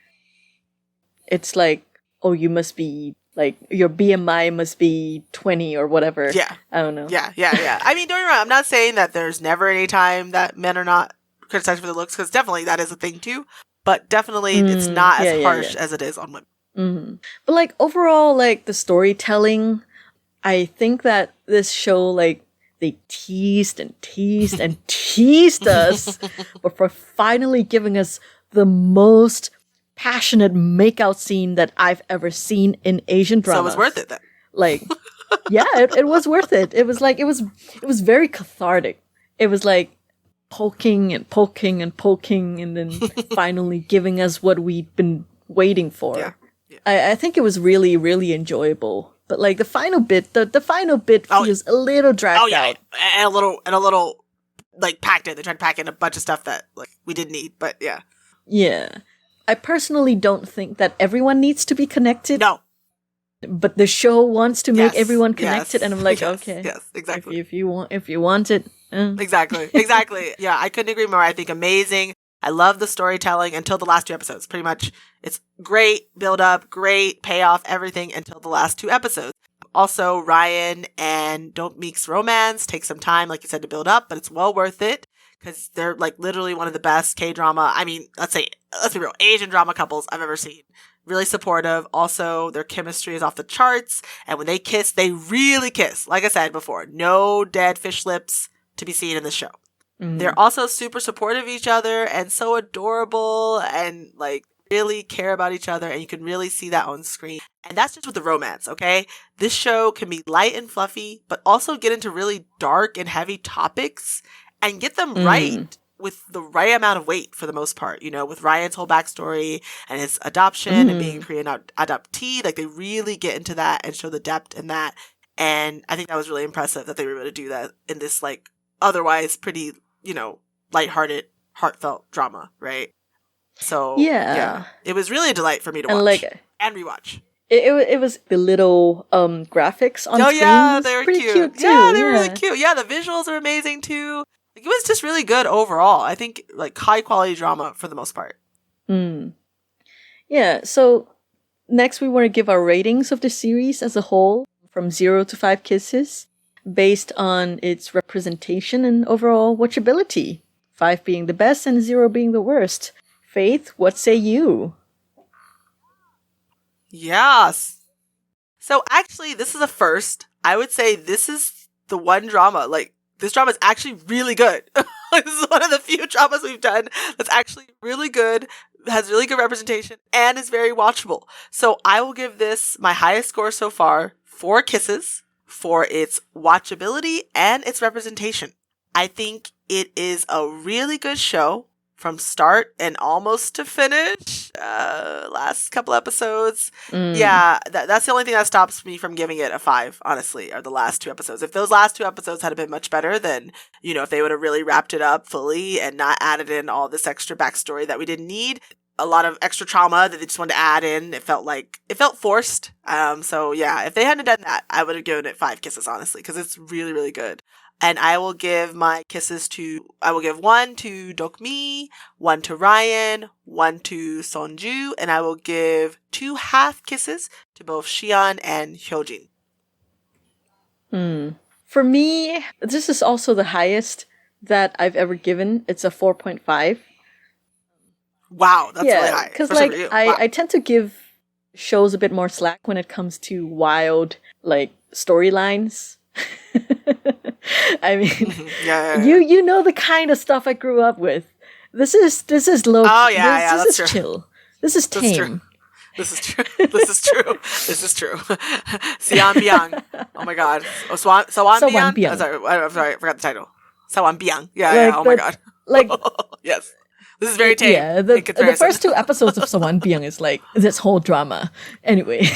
It's like, oh, you must be, like, your BMI must be 20 or whatever. Yeah. I don't know. Yeah. I mean, don't get me wrong, I'm not saying that there's never any time that men are not criticized for their looks, because definitely that is a thing too. But definitely it's not as harsh as it is on women. But, like, overall, like, the storytelling, I think that this show, like, they teased and teased and teased us before finally giving us the most passionate makeout scene that I've ever seen in Asian drama. So it was worth it then. Like, yeah, it was worth it. It was like, it was very cathartic. It was like poking and poking and poking and then finally giving us what we'd been waiting for. Yeah. I think it was really, really enjoyable. But like the final bit, the final bit feels a little dragged out. And a little like packed in. They tried to pack in a bunch of stuff that like we didn't need, but yeah. Yeah. I personally don't think that everyone needs to be connected. No. But the show wants to make everyone connected, and I'm like, okay. Yes, exactly. If you want it. Exactly. Yeah, I couldn't agree more. I think amazing. I love the storytelling until the last 2 episodes. Pretty much, it's great build up, great payoff, everything until the last 2 episodes. Also, Ryan and Don't Meek's romance takes some time, like you said, to build up, but it's well worth it because they're like literally one of the best K-drama. I mean, let's be real, Asian drama couples I've ever seen. Really supportive. Also, their chemistry is off the charts, and when they kiss, they really kiss. Like I said before, no dead fish lips to be seen in the show. They're also super supportive of each other and so adorable and like really care about each other, and you can really see that on screen. And that's just with the romance, okay? This show can be light and fluffy, but also get into really dark and heavy topics and get them right with the right amount of weight for the most part, you know, with Ryan's whole backstory and his adoption and being a Korean adoptee. Like they really get into that and show the depth in that. And I think that was really impressive that they were able to do that in this like otherwise pretty, you know, lighthearted, heartfelt drama, right? So yeah, it was really a delight for me to watch and rewatch. It was the little graphics on screen. Oh yeah, they were pretty cute too. Yeah, they were really cute. Yeah, the visuals are amazing too. Like, it was just really good overall. I think like high quality drama for the most part. Yeah. So next we want to give our ratings of the series as a whole from 0 to 5 kisses, based on its representation and overall watchability. 5 being the best and 0 being the worst. Faith, what say you? Yes. So actually, this is a first. I would say this is the one drama, like, this drama is actually really good. This is one of the few dramas we've done that's actually really good, has really good representation, and is very watchable. So I will give this my highest score so far, 4 kisses, for its watchability and its representation. I think it is a really good show from start and almost to finish. Last couple episodes. Yeah, that's the only thing that stops me from giving it a 5, honestly, are the last 2 episodes. If those last 2 episodes had been much better, then, you know, if they would have really wrapped it up fully and not added in all this extra backstory that we didn't need, a lot of extra trauma that they just wanted to add in, it felt forced. So yeah, if they hadn't done that, I would have given it 5 kisses, honestly, because it's really, really good. And I will give my kisses I will give 1 to Dokmi, 1 to Ryan, 1 to Sonju, and I will give 2 half kisses to both Xian and Hyojin. For me, this is also the highest that I've ever given. It's a 4.5. Wow, that's really high. Because Especially for you. Wow. I tend to give shows a bit more slack when it comes to wild, like, storylines. I mean, yeah. You know the kind of stuff I grew up with. This is low. Oh yeah, this is true. chill. This is tame. This is true. This is true. This is true. Xian Biang. Oh my god. Sawan Biang. I'm sorry, I forgot the title. Sawan Biang. Yeah. Oh my god. Like, yes. This is very tame. Yeah, the first 2 episodes of Sawan Biang is like this whole drama. Anyway.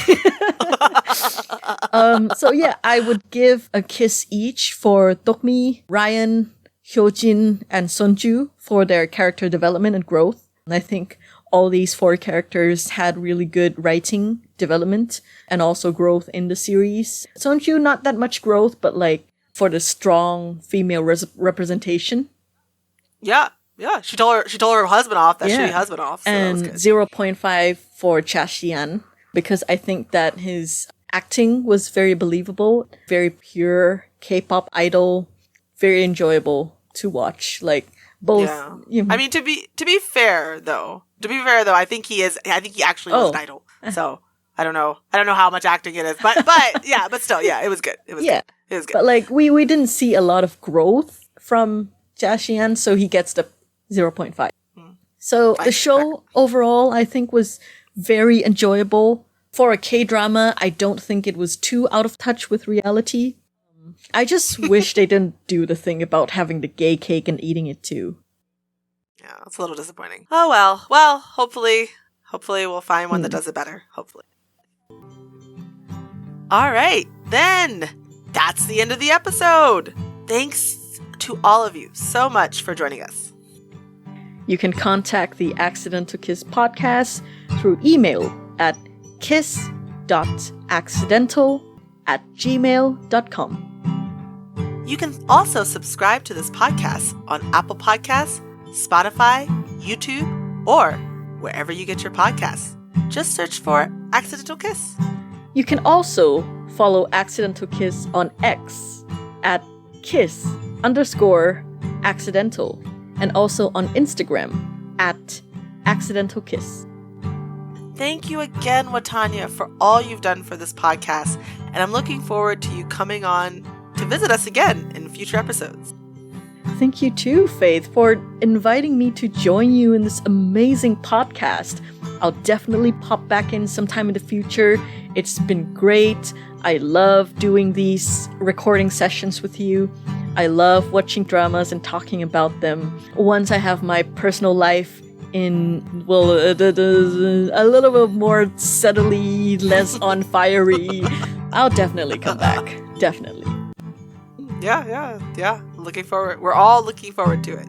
So yeah, I would give a kiss each for Dokmi, Ryan, Hyojin, and Sonju for their character development and growth. And I think all these 4 characters had really good writing development and also growth in the series. Sonju, not that much growth, but like for the strong female representation. Yeah. Yeah, she told her husband off, that shitty husband off. So and that was 0.5 for Xian, because I think that his acting was very believable, very pure K-pop idol, very enjoyable to watch. Like both. Yeah. You know. I mean, to be fair though, I think he actually was an idol. So I don't know how much acting it is, but yeah, but still, yeah, it was good. It was good. It was good. But like we didn't see a lot of growth from Xian, so he gets the 0.5. So the show overall, I think, was very enjoyable. For a K-drama, I don't think it was too out of touch with reality. I just wish they didn't do the thing about having the gay cake and eating it too. Yeah, it's a little disappointing. Oh well. Well, hopefully we'll find one that does it better. Hopefully. All right, then. That's the end of the episode. Thanks to all of you so much for joining us. You can contact the Accidental Kiss podcast through email at kiss.accidental@gmail.com. You can also subscribe to this podcast on Apple Podcasts, Spotify, YouTube, or wherever you get your podcasts. Just search for Accidental Kiss. You can also follow Accidental Kiss on X at kiss_accidental. And also on Instagram at Accidental Kiss. Thank you again, Wathanya, for all you've done for this podcast. And I'm looking forward to you coming on to visit us again in future episodes. Thank you too, Faith, for inviting me to join you in this amazing podcast. I'll definitely pop back in sometime in the future. It's been great. I love doing these recording sessions with you. I love watching dramas and talking about them. Once I have my personal life in, well, a little bit more steadily, less on fiery, I'll definitely come back. Definitely. Yeah. Looking forward. We're all looking forward to it.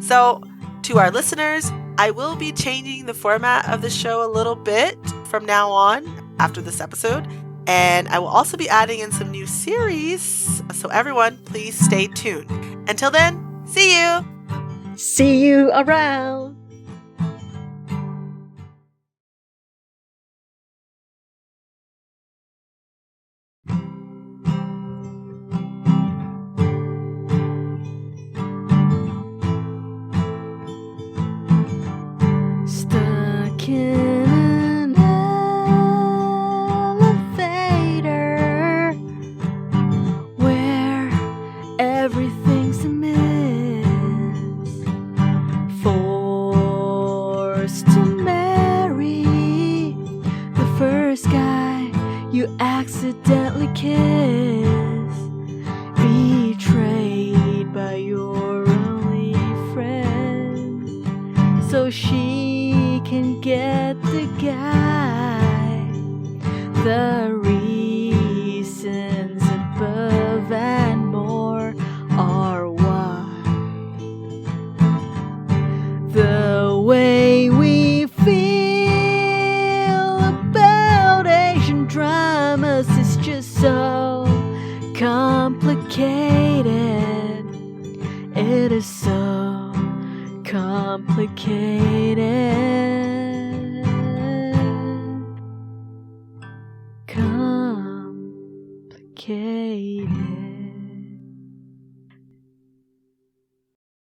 So, to our listeners, I will be changing the format of the show a little bit from now on after this episode. And I will also be adding in some new series. So everyone, please stay tuned. Until then, see you! See you around! Stuck in an elevator. you accidentally kiss, betrayed by your only friend, so she can get the guy. The reasons above and more are why. The way we feel about Asian dramas is just so complicated. It is so complicated. Complicated.